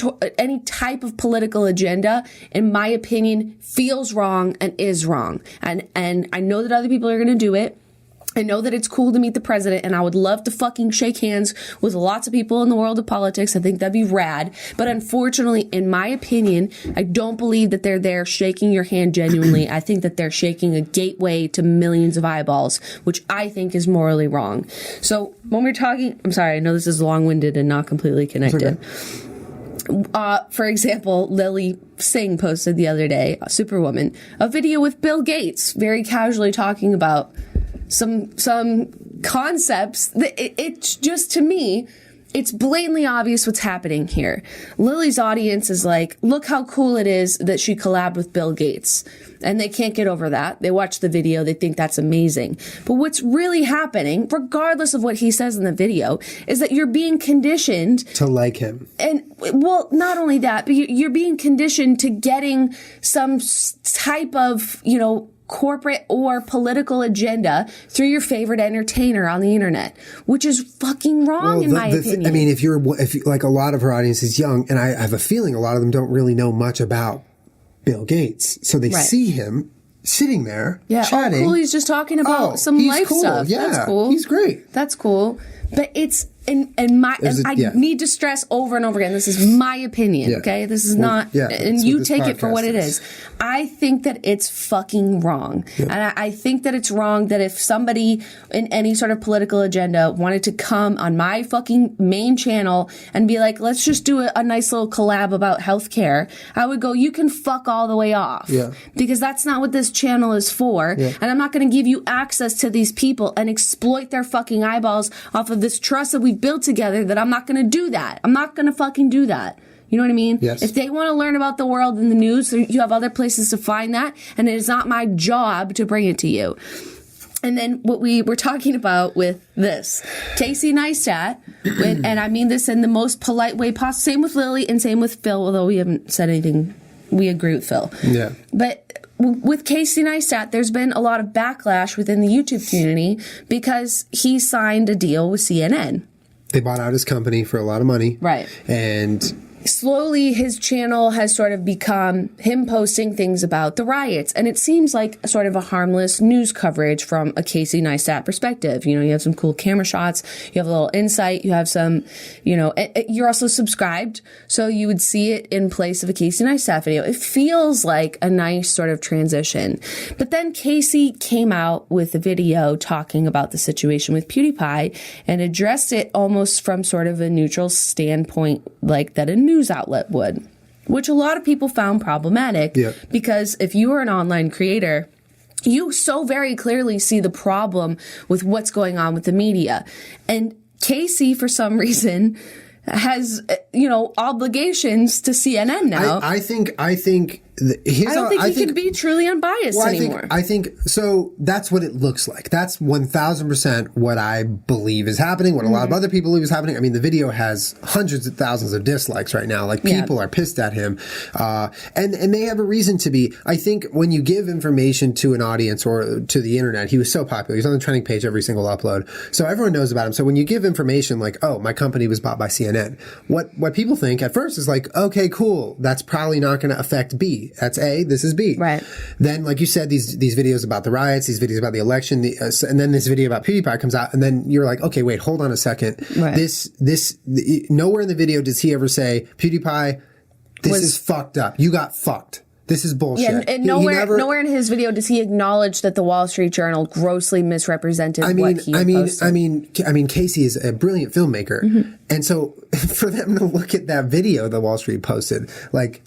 A: type of political agenda, in my opinion, feels wrong and is wrong. And I know that other people are going to do it. I know that it's cool to meet the president, and I would love to fucking shake hands with lots of people in the world of politics. I think that'd be rad. But unfortunately, in my opinion, I don't believe that they're there shaking your hand genuinely. I think that they're shaking a gateway to millions of eyeballs, which I think is morally wrong. So when we're talking, I'm sorry, I know this is long-winded and not completely connected. For example, Lily Singh posted the other day, Superwoman, a video with Bill Gates, very casually talking about some concepts that it's just, to me, it's blatantly obvious what's happening here. Lily's audience is like, look how cool it is that she collabed with Bill Gates. And they can't get over that. They watch the video. They think that's amazing. But what's really happening, regardless of what he says in the video, is that you're being conditioned
B: to like him.
A: And, well, not only that, but you're being conditioned to getting some type of, corporate or political agenda through your favorite entertainer on the internet, which is fucking wrong in my opinion.
B: I mean, if you like, a lot of her audience is young, and I have a feeling a lot of them don't really know much about Bill Gates, so they see him sitting there chatting.
A: Oh, cool. He's just talking about some life stuff.
B: Yeah,
A: that's cool.
B: He's great.
A: That's cool. But it's I need to stress over and over again, this is my opinion, okay? This is not, and you take it for what it is. I think that it's fucking wrong. And I think that it's wrong that if somebody in any sort of political agenda wanted to come on my fucking main channel and be like, let's just do a nice little collab about healthcare, I would go, you can fuck all the way off. Yeah. Because that's not what this channel is for. Yeah. And I'm not going to give you access to these people and exploit their fucking eyeballs off of this trust that we've built together, that I'm not going to do that. I'm not going to fucking do that. You know what I mean?
B: Yes.
A: If they want to learn about the world and the news, you have other places to find that, and it is not my job to bring it to you. And then what we were talking about with this, Casey Neistat, and I mean this in the most polite way possible, same with Lily and same with Phil, although we haven't said anything, we agree with Phil.
B: Yeah.
A: But with Casey Neistat, there's been a lot of backlash within the YouTube community because he signed a deal with CNN.
B: They bought out his company for a lot of money. Right. And
A: slowly his channel has sort of become him posting things about the riots. And it seems like sort of a harmless news coverage from a Casey Neistat perspective. You have some cool camera shots. You have a little insight. You have some, you're also subscribed. So you would see it in place of a Casey Neistat video. It feels like a nice sort of transition. But then Casey came out with a video talking about the situation with PewDiePie and addressed it almost from sort of a neutral standpoint, like that a news outlet would, which a lot of people found problematic because if you are an online creator, you so very clearly see the problem with what's going on with the media. And Casey, for some reason, has, obligations to CNN now.
B: I think
A: I don't think he can be truly unbiased anymore.
B: I think so. That's what it looks like. That's 1,000% what I believe is happening. What a lot of other people believe is happening. I mean, the video has hundreds of thousands of dislikes right now. Like, people are pissed at him, and they have a reason to be. I think when you give information to an audience or to the internet, he was so popular. He's on the trending page every single upload, so everyone knows about him. So when you give information like, "Oh, my company was bought by CNN," what people think at first is like, "Okay, cool. That's probably not going to affect B. That's A, this is B."
A: Right.
B: Then, like you said, these videos about the riots, these videos about the election, and then this video about PewDiePie comes out, and then you're like, okay, wait, hold on a second. Right. Nowhere in the video does he ever say, PewDiePie, this is fucked up. You got fucked. This is bullshit.
A: Yeah, and nowhere in his video does he acknowledge that the Wall Street Journal grossly misrepresented what he posted.
B: I mean, Casey is a brilliant filmmaker, and so for them to look at that video the Wall Street posted, like,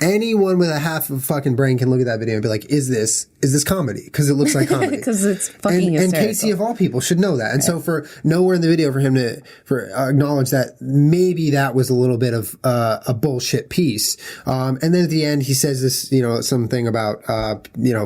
B: anyone with a half of a fucking brain can look at that video and be like, is this comedy? Because it looks like comedy.
A: Because it's fucking hysterical.
B: And Casey, of all people, should know that. And so for nowhere in the video for him to acknowledge that maybe that was a little bit of a bullshit piece. And then at the end, he says this, something about,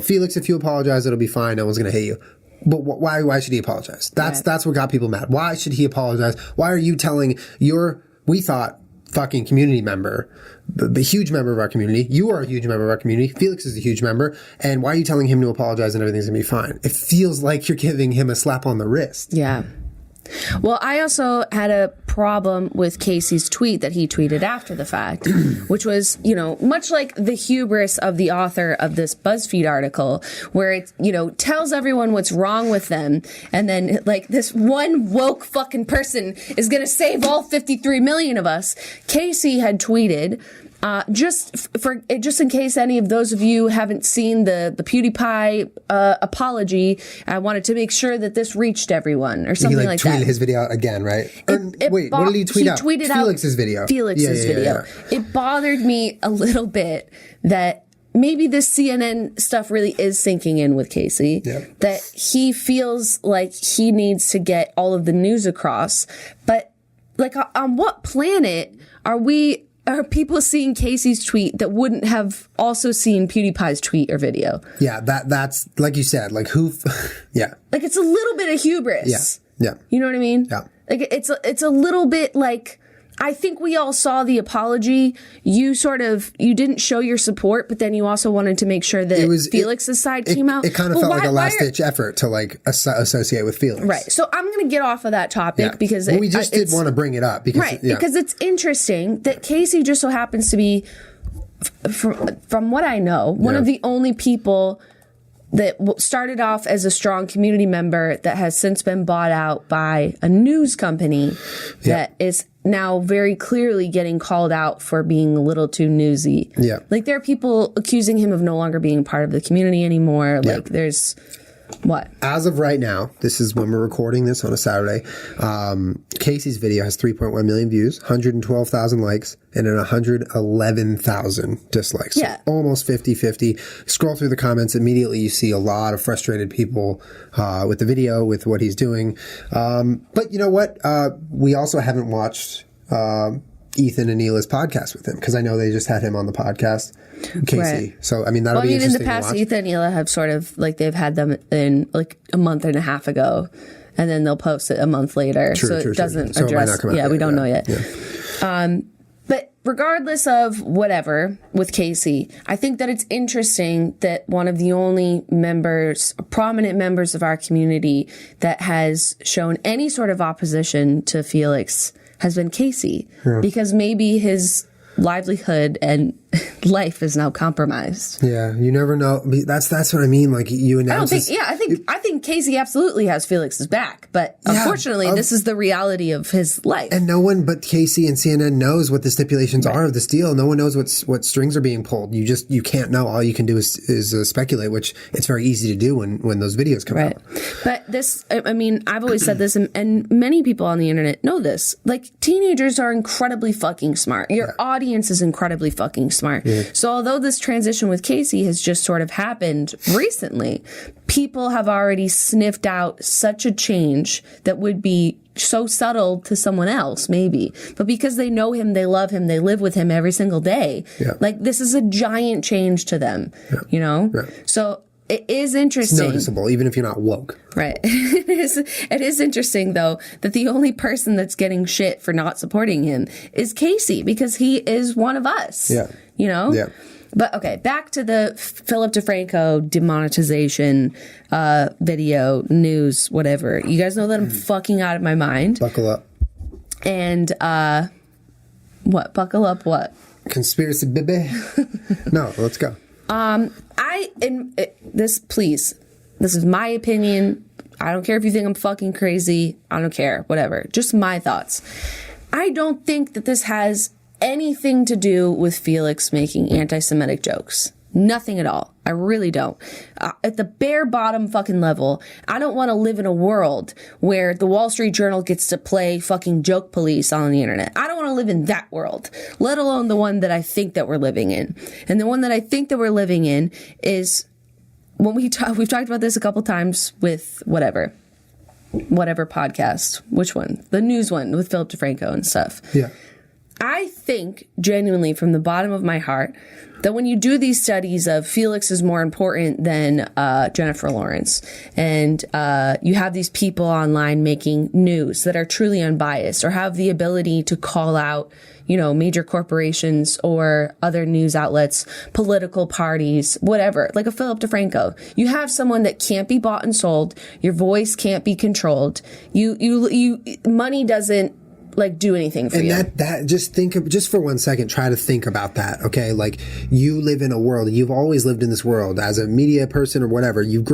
B: Felix, if you apologize, it'll be fine. No one's going to hate you. But why should he apologize? That's what got people mad. Why should he apologize? Why are you telling we thought, fucking community member, the huge member of our community. You are a huge member of our community. Felix is a huge member. And why are you telling him to apologize and everything's going to be fine? It feels like you're giving him a slap on the wrist.
A: Yeah. Well, I also had a problem with Casey's tweet that he tweeted after the fact, which was, much like the hubris of the author of this BuzzFeed article, where it, tells everyone what's wrong with them. And then, like, this one woke fucking person is going to save all 53 million of us. Casey had tweeted, just in case any of those of you haven't seen the PewDiePie apology, I wanted to make sure that this reached everyone or something like that.
B: He tweeted his video out again, right? What did he tweet out?
A: Tweeted
B: Felix's video.
A: Felix's video. Yeah. It bothered me a little bit that maybe this CNN stuff really is sinking in with Casey. Yeah. That he feels like he needs to get all of the news across, but like, on what planet are people seeing Casey's tweet that wouldn't have also seen PewDiePie's tweet or video?
B: Yeah, that's like you said, like who, yeah.
A: Like, it's a little bit of hubris.
B: Yeah.
A: You know what I mean?
B: Yeah.
A: Like, it's a little bit like, I think we all saw the apology. You didn't show your support, but then you also wanted to make sure that Felix's side came out.
B: It kind of felt like a last-ditch effort to, like, associate with Felix.
A: Right. So I'm going to get off of that topic because...
B: we just did want to bring it up. Because,
A: because it's interesting that Casey just so happens to be, from what I know, one of the only people that started off as a strong community member that has since been bought out by a news company that is now very clearly getting called out for being a little too newsy. Yeah. Like, there are people accusing him of no longer being part of the community anymore. Yeah. Like, there's... What? As
B: of right now, this is when we're recording this on a Saturday, Casey's video has 3.1 million views, 112,000 likes, and then 111,000 dislikes.
A: Yeah.
B: So almost 50-50. Scroll through the comments. Immediately you see a lot of frustrated people with the video, with what he's doing. But you know what? We also haven't watched Ethan and Neela's podcast with him, because I know they just had him on the podcast, Casey. Right. So, I mean, that'll be interesting to watch.
A: In the past, Ethan and Neela have sort of, like, they've had them in, like, a month and a half ago, and then they'll post it a month later. It doesn't address... we don't know yet. Yeah. But regardless of whatever with Casey, I think that it's interesting that one of the only prominent members of our community that has shown any sort of opposition to Felix has been Casey, because maybe his livelihood and life is now compromised.
B: Yeah, you never know. That's what I mean. Like, you announce.
A: I think Casey absolutely has Felix's back, but unfortunately, this is the reality of his life.
B: And no one but Casey and CNN knows what the stipulations are of this deal. No one knows what strings are being pulled. You can't know. All you can do is speculate, which it's very easy to do when those videos come out.
A: But this, I mean, I've always said this, and many people on the internet know this. Like, teenagers are incredibly fucking smart. Your audience is incredibly fucking smart. Yeah. So although this transition with Casey has just sort of happened recently, people have already sniffed out such a change that would be so subtle to someone else, maybe. But because they know him, they love him, they live with him every single day. Yeah. Like, this is a giant change to them, you know? Right. So it is interesting.
B: It's noticeable, even if you're not woke.
A: Right. It is interesting, though, that the only person that's getting shit for not supporting him is Casey, because he is one of us. Yeah. You know? Yeah. But, okay, back to the Philip DeFranco demonetization video, news, whatever. You guys know that I'm fucking out of my mind.
B: Buckle up.
A: And, what? Buckle up what?
B: Conspiracy, baby. No, let's go.
A: Please, this is my opinion. I don't care if you think I'm fucking crazy. I don't care. Whatever. Just my thoughts. I don't think that this has anything to do with Felix making anti-Semitic jokes. Nothing at all. I really don't. At the bare bottom fucking level, I don't want to live in a world where the Wall Street Journal gets to play fucking joke police on the internet. I don't want to live in that world, let alone the one that I think that we're living in. And the one that I think that we're living in is when we've talked about this a couple times with whatever podcast. Which one? The news one with Philip DeFranco and stuff.
B: Yeah.
A: I think genuinely from the bottom of my heart that when you do these studies of Felix is more important than Jennifer Lawrence, and you have these people online making news that are truly unbiased or have the ability to call out, you know, major corporations or other news outlets, political parties, whatever, like a Philip DeFranco. You have someone that can't be bought and sold. Your voice can't be controlled. Money doesn't like do anything for you.
B: And that just for 1 second, try to think about that. Okay. Like, you live in a world, you've always lived in this world as a media person or whatever. You've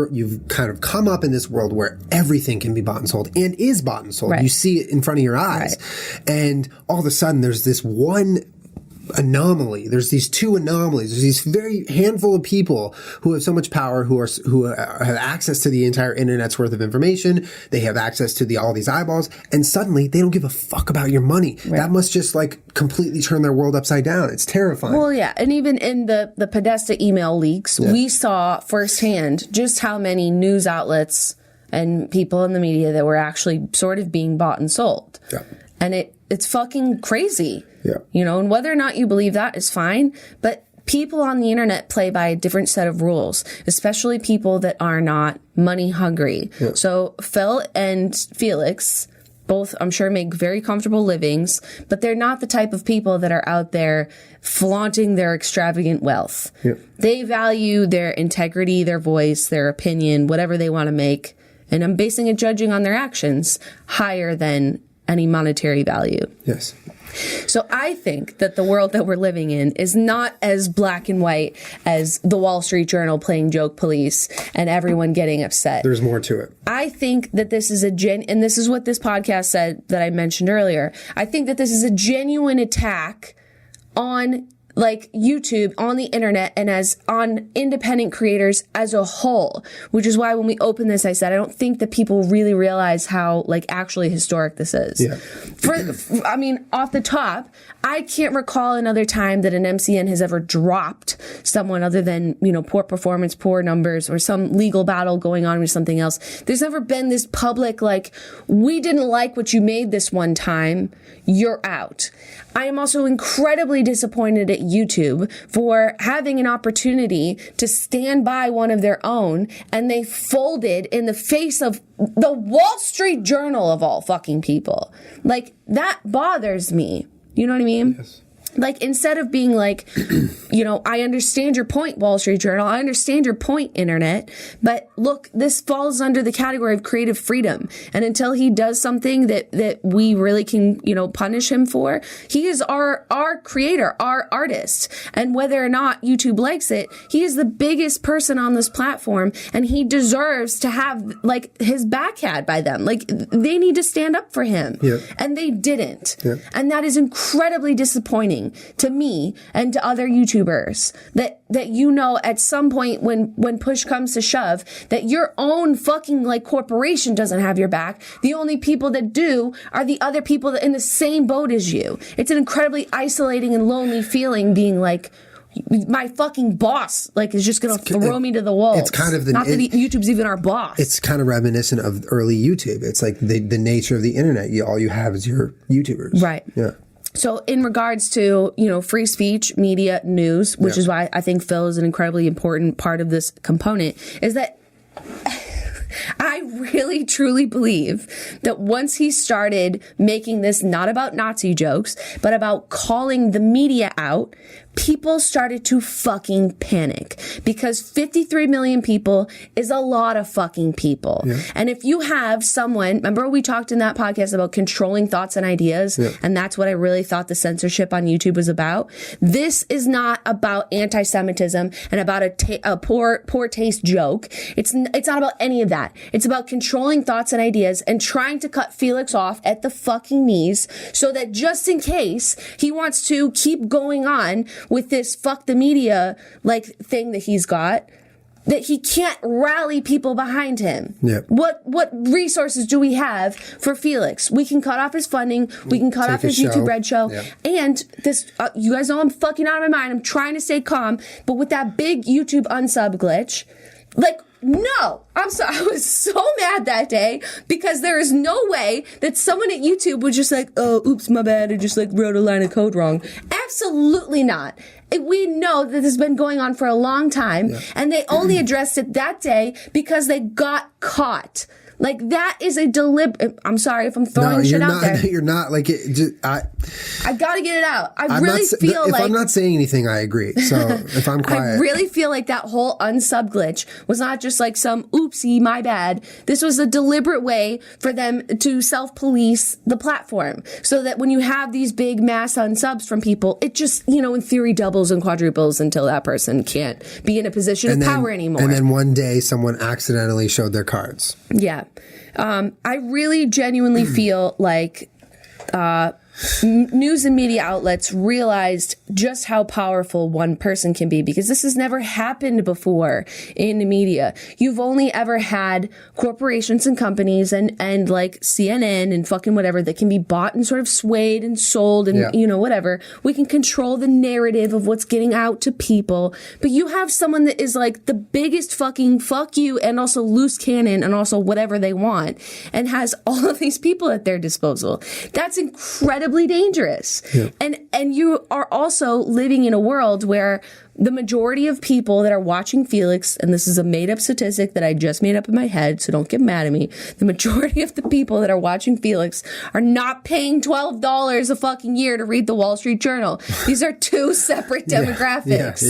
B: kind of come up in this world where everything can be bought and sold and is bought and sold. Right. You see it in front of your eyes. Right. And all of a sudden there's this one anomaly. There's these two anomalies. There's these very handful of people who have so much power, who have access to the entire internet's worth of information. They have access to all these eyeballs, and suddenly they don't give a fuck about your money. Right. That must just like completely turn their world upside down. It's terrifying.
A: Well, yeah, and even in the Podesta email leaks, we saw firsthand just how many news outlets and people in the media that were actually sort of being bought and sold. Yeah. And it's fucking crazy.
B: Yeah.
A: You know, and whether or not you believe that is fine, but people on the internet play by a different set of rules, especially people that are not money hungry.
B: Yeah.
A: So Phil and Felix both, I'm sure, make very comfortable livings, but they're not the type of people that are out there flaunting their extravagant wealth.
B: Yeah.
A: They value their integrity, their voice, their opinion, whatever they want to make. And I'm basing it, judging on their actions, higher than any monetary value.
B: Yes.
A: So I think that the world that we're living in is not as black and white as the Wall Street Journal playing joke police and everyone getting upset.
B: There's more to it.
A: I think that this is and this is what this podcast said that I mentioned earlier. I think that this is a genuine attack on like YouTube, on the internet, and as on independent creators as a whole, which is why when we opened this, I said, I don't think that people really realize how like actually historic this is.
B: Yeah.
A: I mean, off the top, I can't recall another time that an MCN has ever dropped someone other than, you know, poor performance, poor numbers, or some legal battle going on or something else. There's never been this public, like, we didn't like what you made this one time, you're out. I am also incredibly disappointed at YouTube for having an opportunity to stand by one of their own, and they folded in the face of the Wall Street Journal of all fucking people. Like, that bothers me. You know what I mean?
B: Yes.
A: Like, instead of being like, you know, I understand your point, Wall Street Journal. I understand your point, Internet. But look, this falls under the category of creative freedom. And until he does something that we really can, you know, punish him for, he is our creator, our artist. And whether or not YouTube likes it, he is the biggest person on this platform. And he deserves to have, like, his back had by them. Like, they need to stand up for him.
B: Yeah.
A: And they didn't.
B: Yeah.
A: And that is incredibly disappointing to me and to other YouTubers that you know at some point when push comes to shove that your own fucking like corporation doesn't have your back. The only people that do are the other people that in the same boat as you. It's an incredibly isolating and lonely feeling being like, my fucking boss like is just gonna throw me to the wolves.
B: It's kind of
A: not that YouTube's even our boss.
B: It's kind of reminiscent of early YouTube. It's like the nature of the internet. All you have is your YouTubers.
A: Right.
B: Yeah.
A: So in regards to, you know, free speech, media, news, which is why I think Phil is an incredibly important part of this component, is that I really truly believe that once he started making this not about Nazi jokes, but about calling the media out, people started to fucking panic because 53 million people is a lot of fucking people. Yeah. And if you have someone, remember we talked in that podcast about controlling thoughts and ideas, and that's what I really thought the censorship on YouTube was about. This is not about anti-Semitism and about a poor taste joke. It's not about any of that. It's about controlling thoughts and ideas and trying to cut Felix off at the fucking knees so that just in case he wants to keep going on with this fuck the media like thing that he's got, that he can't rally people behind him.
B: Yep.
A: What resources do we have for Felix? We can cut off his funding. We can cut off his YouTube Red show. Yep. And this, you guys know I'm fucking out of my mind. I'm trying to stay calm. But with that big YouTube unsub glitch, like, no, I'm sorry. I was so mad that day because there is no way that someone at YouTube would just like, oh, oops, my bad. I just like wrote a line of code wrong. Absolutely not. We know that this has been going on for a long time, and they only addressed it that day because they got caught. Like, that is a deliberate. I'm sorry if I'm throwing shit out there.
B: You're not like it. Just,
A: I got to get it out. I really feel
B: if
A: like.
B: If I'm not saying anything, I agree. So if I'm quiet.
A: I really feel like that whole unsub glitch was not just like some oopsie, my bad. This was a deliberate way for them to self-police the platform so that when you have these big mass unsubs from people, it just, you know, in theory doubles and quadruples until that person can't be in a position of power anymore.
B: And then one day someone accidentally showed their cards.
A: Yeah. I really genuinely feel like news and media outlets realized just how powerful one person can be because this has never happened before in the media. You've only ever had corporations and companies and like CNN and fucking whatever that can be bought and sort of swayed and sold and, you know, whatever. We can control the narrative of what's getting out to people. But you have someone that is like the biggest fucking fuck you and also loose cannon and also whatever they want and has all of these people at their disposal. That's incredibly incredibly dangerous.
B: Yeah.
A: And you are also living in a world where the majority of people that are watching Felix, and this is a made-up statistic that I just made up in my head, so don't get mad at me. The majority of the people that are watching Felix are not paying $12 a fucking year to read the Wall Street Journal. These are two separate demographics.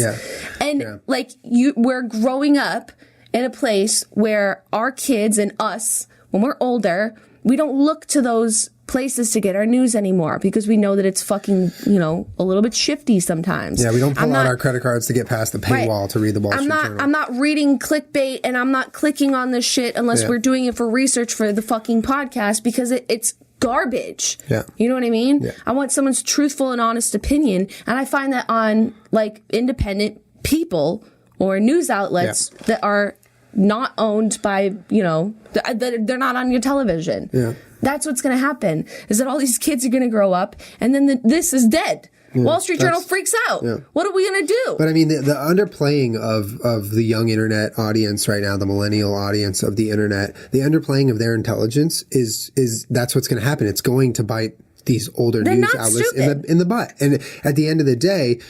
A: And like we're growing up in a place where our kids and us, when we're older, we don't look to those places to get our news anymore because we know that it's fucking, a little bit shifty sometimes.
B: Yeah, we don't pull out our credit cards to get past the paywall to read the Wall Street Journal.
A: I'm not reading clickbait and I'm not clicking on this shit unless we're doing it for research for the fucking podcast because it's garbage.
B: Yeah.
A: You know what I mean?
B: Yeah.
A: I want someone's truthful and honest opinion. And I find that on like independent people or news outlets that are not owned by, they're not on your television.
B: Yeah.
A: That's what's going to happen, is that all these kids are going to grow up and then this is dead. Yeah, Wall Street Journal freaks out. Yeah. What are we going to do?
B: But I mean, the underplaying of the young internet audience right now, the millennial audience of the internet, the underplaying of their intelligence is that's what's going to happen. It's going to bite these older news outlets in the butt. And at the end of the day,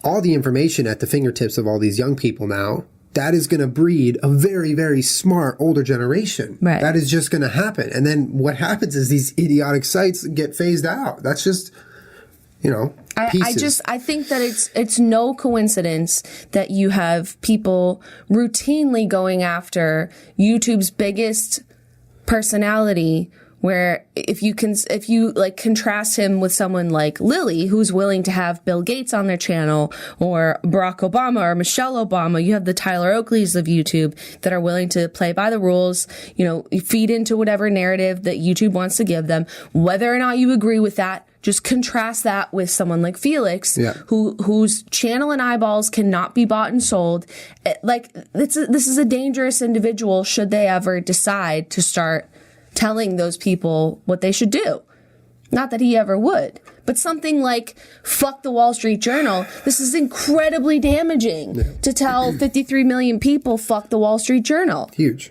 B: all the information at the fingertips of all these young people now, that is going to breed a very, very smart older generation.
A: Right.
B: That is just going to happen. And then what happens is these idiotic sites get phased out. That's just, pieces.
A: I think that it's no coincidence that you have people routinely going after YouTube's biggest personality, where if you like contrast him with someone like Lily, who's willing to have Bill Gates on their channel, or Barack Obama or Michelle Obama, you have the Tyler Oakleys of YouTube that are willing to play by the rules, feed into whatever narrative that YouTube wants to give them. Whether or not you agree with that, just contrast that with someone like Felix, whose channel and eyeballs cannot be bought and sold. Like, this is a dangerous individual should they ever decide to start telling those people what they should do. Not that he ever would. But something like, fuck the Wall Street Journal, this is incredibly damaging to tell 53 million people, fuck the Wall Street Journal.
B: Huge.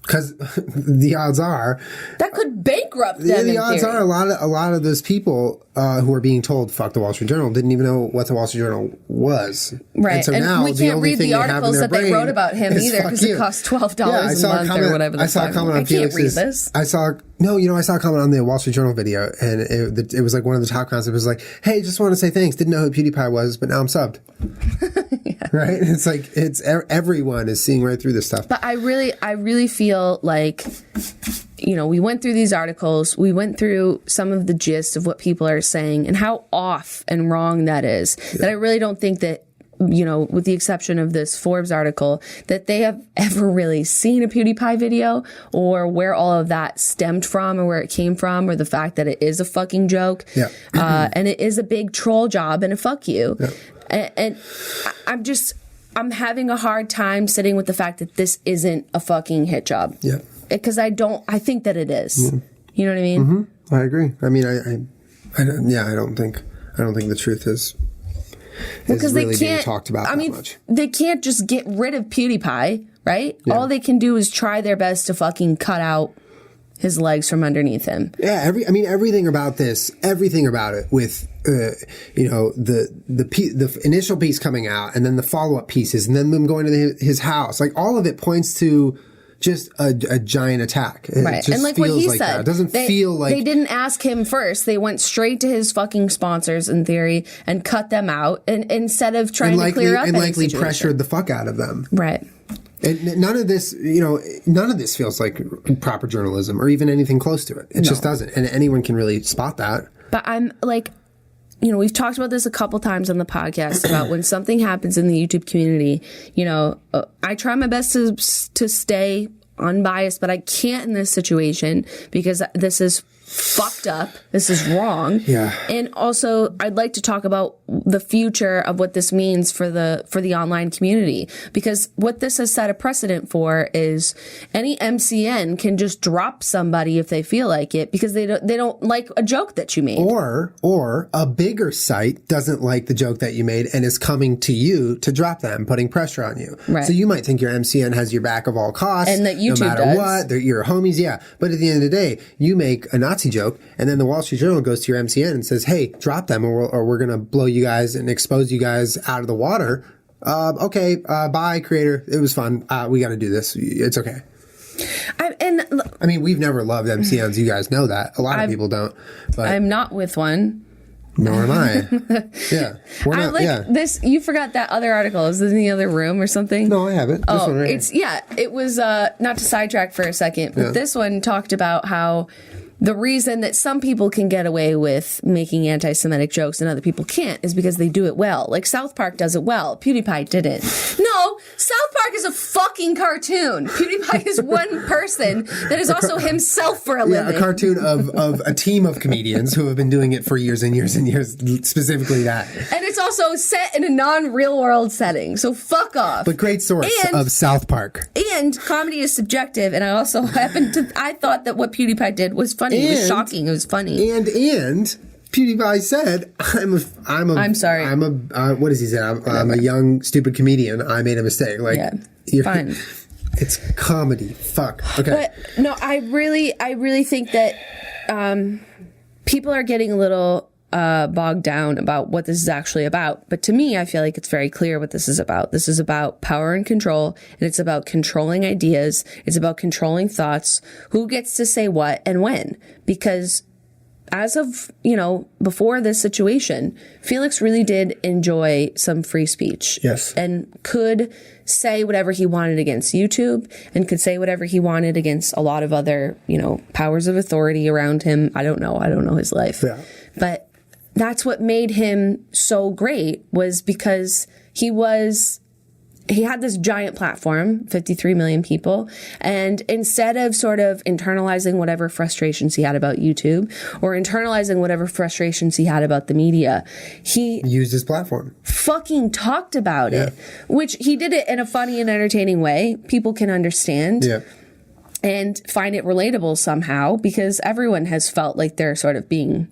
B: Because the odds are
A: that could bankrupt them.
B: The odds are a lot of those people who are being told "fuck the Wall Street Journal" didn't even know what the Wall Street Journal was.
A: Right,
B: and so now
A: we can't read the articles that they wrote about him either because it costs $12 a month or whatever.
B: I saw a comment on Felix's. I saw a comment on the Wall Street Journal video, and it was like one of the top comments. It was like, "Hey, just want to say thanks. Didn't know who PewDiePie was, but now I'm subbed." Right? It's like everyone is seeing right through this stuff.
A: But I really feel like, we went through these articles, we went through some of the gist of what people are saying and how off and wrong that is. Yeah. That I really don't think that, with the exception of this Forbes article, that they have ever really seen a PewDiePie video or where all of that stemmed from or where it came from or the fact that it is a fucking joke. Yeah. And it is a big troll job and a fuck you. Yeah. And I'm having a hard time sitting with the fact that this isn't a fucking hit job. Yeah. Because I think that it is. Mm-hmm. You know what I mean?
B: Mm-hmm. I agree. I mean, I don't think the truth is really being talked about that much.
A: They can't just get rid of PewDiePie, right? Yeah. All they can do is try their best to fucking cut out his legs from underneath him.
B: Yeah, everything about it with the initial piece coming out and then the follow-up pieces and then them going to his house, like all of it points to just a giant attack.
A: Right.
B: It just
A: and like what he said,
B: that. It doesn't feel like...
A: They didn't ask him first. They went straight to his fucking sponsors, in theory, and cut them out and instead of trying to clear up
B: and likely
A: situation.
B: Pressured the fuck out of them.
A: Right.
B: And none of this feels like proper journalism or even anything close to it. It just doesn't. And anyone can really spot that.
A: But I'm like... we've talked about this a couple times on the podcast about when something happens in the YouTube community, I try my best to stay unbiased, but I can't in this situation because this is fucked up. This is wrong.
B: Yeah.
A: And also, I'd like to talk about the future of what this means for the online community, because what this has set a precedent for is any MCN can just drop somebody if they feel like it because they don't like a joke that you made.
B: Or a bigger site doesn't like the joke that you made and is coming to you to drop them, putting pressure on you.
A: Right.
B: So you might think your MCN has your back of all costs.
A: And that YouTube
B: no matter
A: does.
B: what, they're your homies, yeah. But at the end of the day, you make a Nazi Nazi joke, and then the Wall Street Journal goes to your MCN and says, hey, drop them or we're going to blow you guys and expose you guys out of the water. Okay, bye, creator. It was fun. We got to do this. It's okay. I mean, we've never loved MCNs. You guys know that. A lot of people don't. But
A: I'm not with one.
B: Nor am I. Yeah. We're not,
A: this. You forgot that other article. Is this in the other room or something?
B: No, I haven't. This one right here.
A: It was, not to sidetrack for a second, but this one talked about how the reason that some people can get away with making anti-Semitic jokes and other people can't is because they do it well. Like South Park does it well. PewDiePie didn't. No, South Park is a fucking cartoon. PewDiePie is one person that is also himself for a living.
B: Yeah, a cartoon of a team of comedians who have been doing it for years and years and years, specifically that.
A: And it's also set in a non-real world setting, so fuck off.
B: But great source of South Park.
A: And comedy is subjective, and I also I thought that what PewDiePie did was funny. It was shocking. It was funny.
B: And PewDiePie said, I'm sorry. What does he say? I'm a young, stupid comedian. I made a mistake. Like,
A: fine.
B: It's comedy. Fuck. Okay.
A: But no, I really think that people are getting a little bogged down about what this is actually about. But to me, I feel like it's very clear what this is about. This is about power and control, and it's about controlling ideas. It's about controlling thoughts, who gets to say what and when. Because as of, before this situation, Felix really did enjoy some free speech.
B: Yes.
A: And could say whatever he wanted against YouTube, and could say whatever he wanted against a lot of other, powers of authority around him. I don't know his life.
B: Yeah.
A: But that's what made him so great, was because he had this giant platform, 53 million people, and instead of sort of internalizing whatever frustrations he had about YouTube or internalizing whatever frustrations he had about the media, he
B: used his platform.
A: Fucking talked about it, which he did it in a funny and entertaining way. People can understand.
B: Yeah.
A: And find it relatable somehow, because everyone has felt like they're sort of being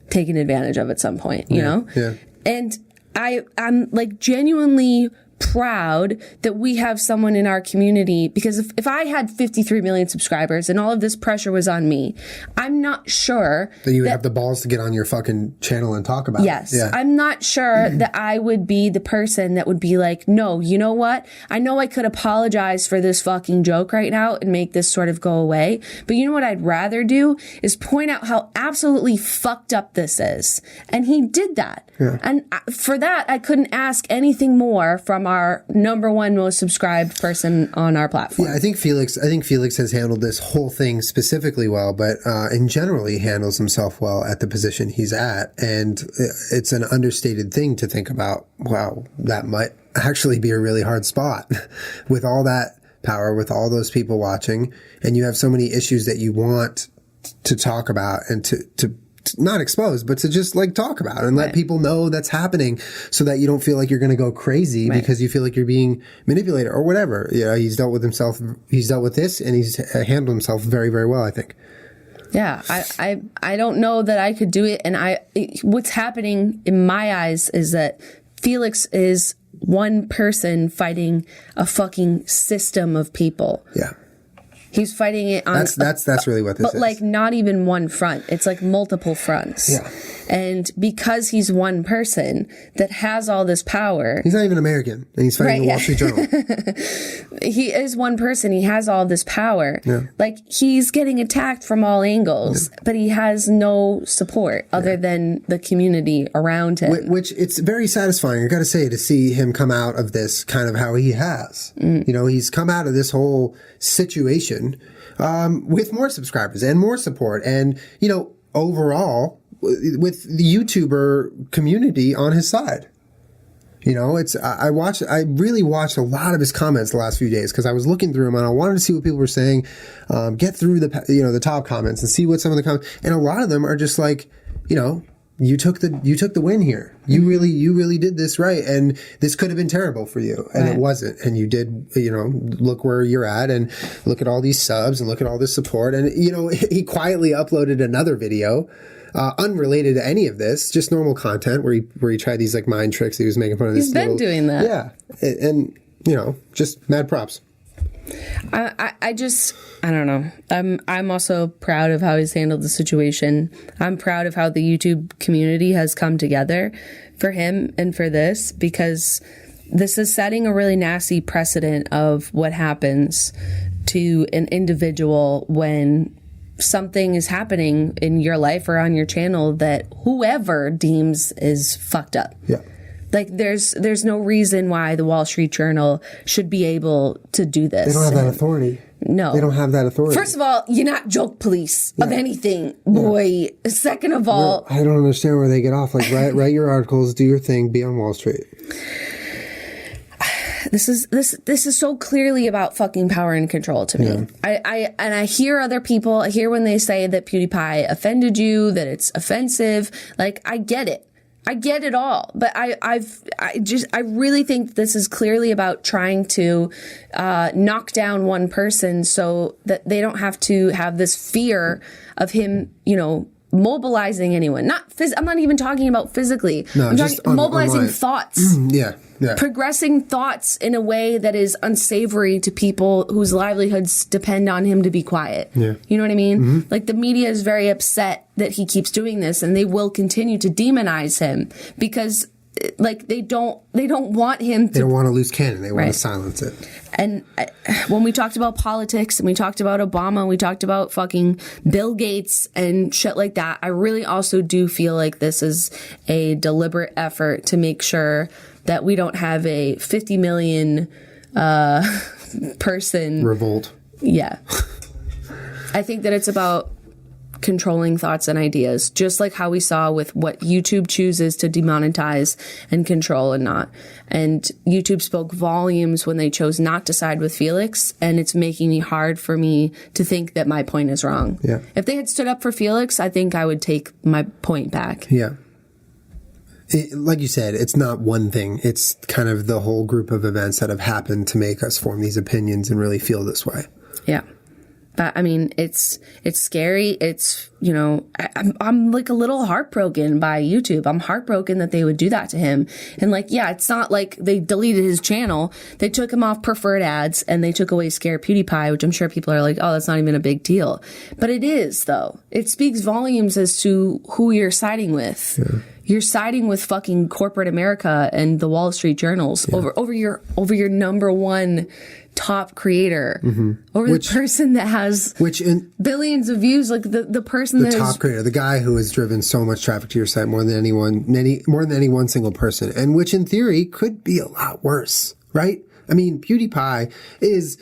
A: taken advantage of at some point, you know?
B: Yeah.
A: And I'm like genuinely proud that we have someone in our community, because if I had 53 million subscribers and all of this pressure was on me, I'm not sure
B: that you would have the balls to get on your fucking channel and talk about
A: it.
B: Yeah.
A: I'm not sure that I would be the person that would be like, no, you know what? I know I could apologize for this fucking joke right now and make this sort of go away. But you know what I'd rather do is point out how absolutely fucked up this is. And he did that.
B: Yeah.
A: And for that, I couldn't ask anything more from our number one most subscribed person on our platform.
B: Yeah, I think Felix has handled this whole thing specifically well, but in general, he handles himself well at the position he's at. And it's an understated thing to think about, wow, that might actually be a really hard spot with all that power, with all those people watching, and you have so many issues that you want to talk about and to not expose, but to just like talk about and let people know that's happening, so that you don't feel like you're going to go crazy because you feel like you're being manipulated or whatever. He's dealt with this, and he's handled himself very, very well, I think.
A: Yeah, I don't know that I could do it. And what's happening in my eyes is that Felix is one person fighting a fucking system of people.
B: Yeah.
A: He's fighting it on...
B: That's really what this is.
A: But like not even one front. It's like multiple fronts.
B: Yeah.
A: And because he's one person that has all this power...
B: He's not even American, and he's fighting the Wall Street Journal.
A: He is one person. He has all this power.
B: Yeah.
A: Like, he's getting attacked from all angles, but he has no support other than the community around him.
B: Which it's very satisfying, I gotta say, to see him come out of this kind of how he has. He's come out of this whole situation with more subscribers and more support, and overall with the YouTuber community on his side. I really watched a lot of his comments the last few days, because I was looking through them and I wanted to see what people were saying, get through the top comments and see what some of the comments, and a lot of them are just like, you took the win here. You really did this right, and this could have been terrible for you, and it wasn't. And you did, look where you're at, and look at all these subs, and look at all this support. And he quietly uploaded another video, unrelated to any of this, just normal content where he tried these like mind tricks. He was making fun of this.
A: He's been doing that.
B: Yeah, and just mad props.
A: I don't know. I'm also proud of how he's handled the situation. I'm proud of how the YouTube community has come together for him and for this, because this is setting a really nasty precedent of what happens to an individual when something is happening in your life or on your channel that whoever deems is fucked up.
B: Yeah.
A: Like, there's no reason why the Wall Street Journal should be able to do this.
B: They don't have that authority.
A: No.
B: They don't have that authority.
A: First of all, you're not joke police of anything, boy. Yeah. Second of all...
B: I don't understand where they get off. Like, write your articles, do your thing, be on Wall Street.
A: This is so clearly about fucking power and control to me. Yeah. I hear other people, I hear when they say that PewDiePie offended you, that it's offensive. Like, I get it. I get it all, but I really think this is clearly about trying to knock down one person so that they don't have to have this fear of him, mobilizing anyone. I'm not even talking about physically. No, I'm talking mobilizing thoughts.
B: Yeah.
A: Progressing thoughts in a way that is unsavory to people whose livelihoods depend on him to be quiet.
B: Yeah.
A: You know what I mean? Mm-hmm. Like, the media is very upset that he keeps doing this, and they will continue to demonize him because, like, they don't want him to...
B: They don't want to lose cannon. They want to silence it.
A: And when we talked about politics and we talked about Obama and we talked about fucking Bill Gates and shit like that, I really also do feel like this is a deliberate effort to make sure that we don't have a 50 million person...
B: revolt.
A: Yeah. I think that it's about controlling thoughts and ideas, just like how we saw with what YouTube chooses to demonetize and control and not. And YouTube spoke volumes when they chose not to side with Felix, and it's making me hard for me to think that my point is wrong.
B: Yeah.
A: If they had stood up for Felix, I think I would take my point back.
B: Yeah. Like you said, it's not one thing. It's kind of the whole group of events that have happened to make us form these opinions and really feel this way.
A: Yeah. But I mean, it's scary. It's, I'm like a little heartbroken by YouTube. I'm heartbroken that they would do that to him. And like, yeah, it's not like they deleted his channel. They took him off preferred ads and they took away Scare PewDiePie, which I'm sure people are like, oh, that's not even a big deal. But it is, though. It speaks volumes as to who you're siding with. Yeah. You're siding with fucking corporate America and the Wall Street Journals over your number one top creator, over the person that has billions of views, like the person that
B: top creator, the guy who has driven so much traffic to your site more than any one single person, and which in theory could be a lot worse, right? I mean, PewDiePie is,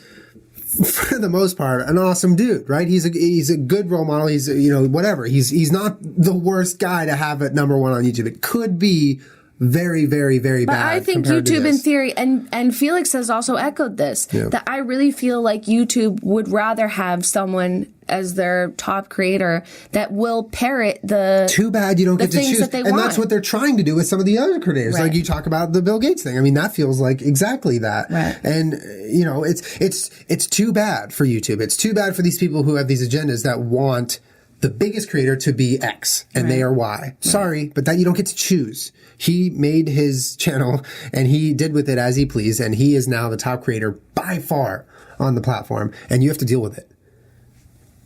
B: for the most part, an awesome dude, right? He's a good role model. He's whatever. He's not the worst guy to have at number one on YouTube. It could be very, very, very bad.
A: But I think YouTube, in theory, and Felix has also echoed this, that I really feel like YouTube would rather have someone as their top creator that will parrot the
B: too bad you don't get to choose. And that's what they're trying to do with some of the other creators. Right. Like you talk about the Bill Gates thing. I mean, that feels like exactly that.
A: Right.
B: And it's too bad for YouTube. It's too bad for these people who have these agendas that want the biggest creator to be X and they are Y. Right. Sorry, but that you don't get to choose. He made his channel and he did with it as he pleased, and he is now the top creator by far on the platform, and you have to deal with it.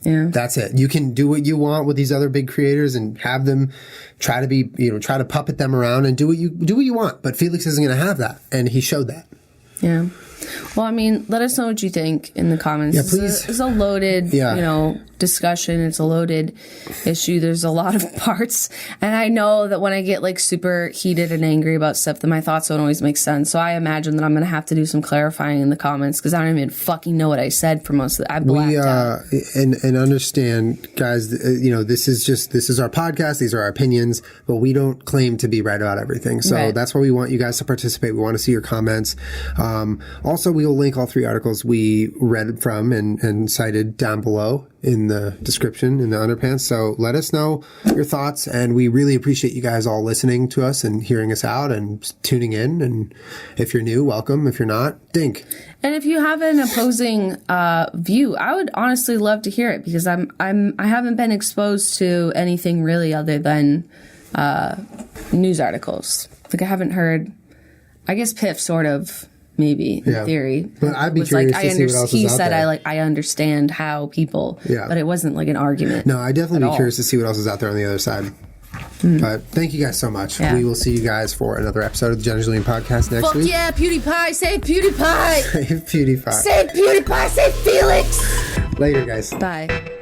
A: Yeah.
B: That's it. You can do what you want with these other big creators and have them try to puppet them around and do what you want. But Felix isn't going to have that, and he showed that.
A: Yeah. Well, I mean, let us know what you think in the comments.
B: Yeah, please.
A: It's a loaded, discussion. It's a loaded issue. There's a lot of parts. And I know that when I get like super heated and angry about stuff, that my thoughts don't always make sense. So I imagine that I'm going to have to do some clarifying in the comments because I don't even fucking know what I said for most of it. I blacked out.
B: And understand, guys, this is our podcast. These are our opinions, but we don't claim to be right about everything. So that's why we want you guys to participate. We want to see your comments. Also, we will link all 3 articles we read from and cited down below in the description in the underpants. So let us know your thoughts, and we really appreciate you guys all listening to us and hearing us out and tuning in. And if you're new, welcome. If you're not, dink.
A: And if you have an opposing view, I would honestly love to hear it because I haven't been exposed to anything really other than news articles. Like I haven't heard. I guess Piff sort of maybe in theory.
B: But I'd be
A: was
B: curious
A: like,
B: to see what else
A: he
B: is out
A: said,
B: there.
A: I understand how people, but it wasn't like an argument.
B: No, I'd definitely be
A: all.
B: curious to see what else is out there on the other side. But thank you guys so much.
A: Yeah.
B: We will see you guys for another episode of the Jenna Julien Podcast next week.
A: Yeah, PewDiePie, say PewDiePie.
B: PewDiePie.
A: Say PewDiePie, say Felix.
B: Later, guys.
A: Bye.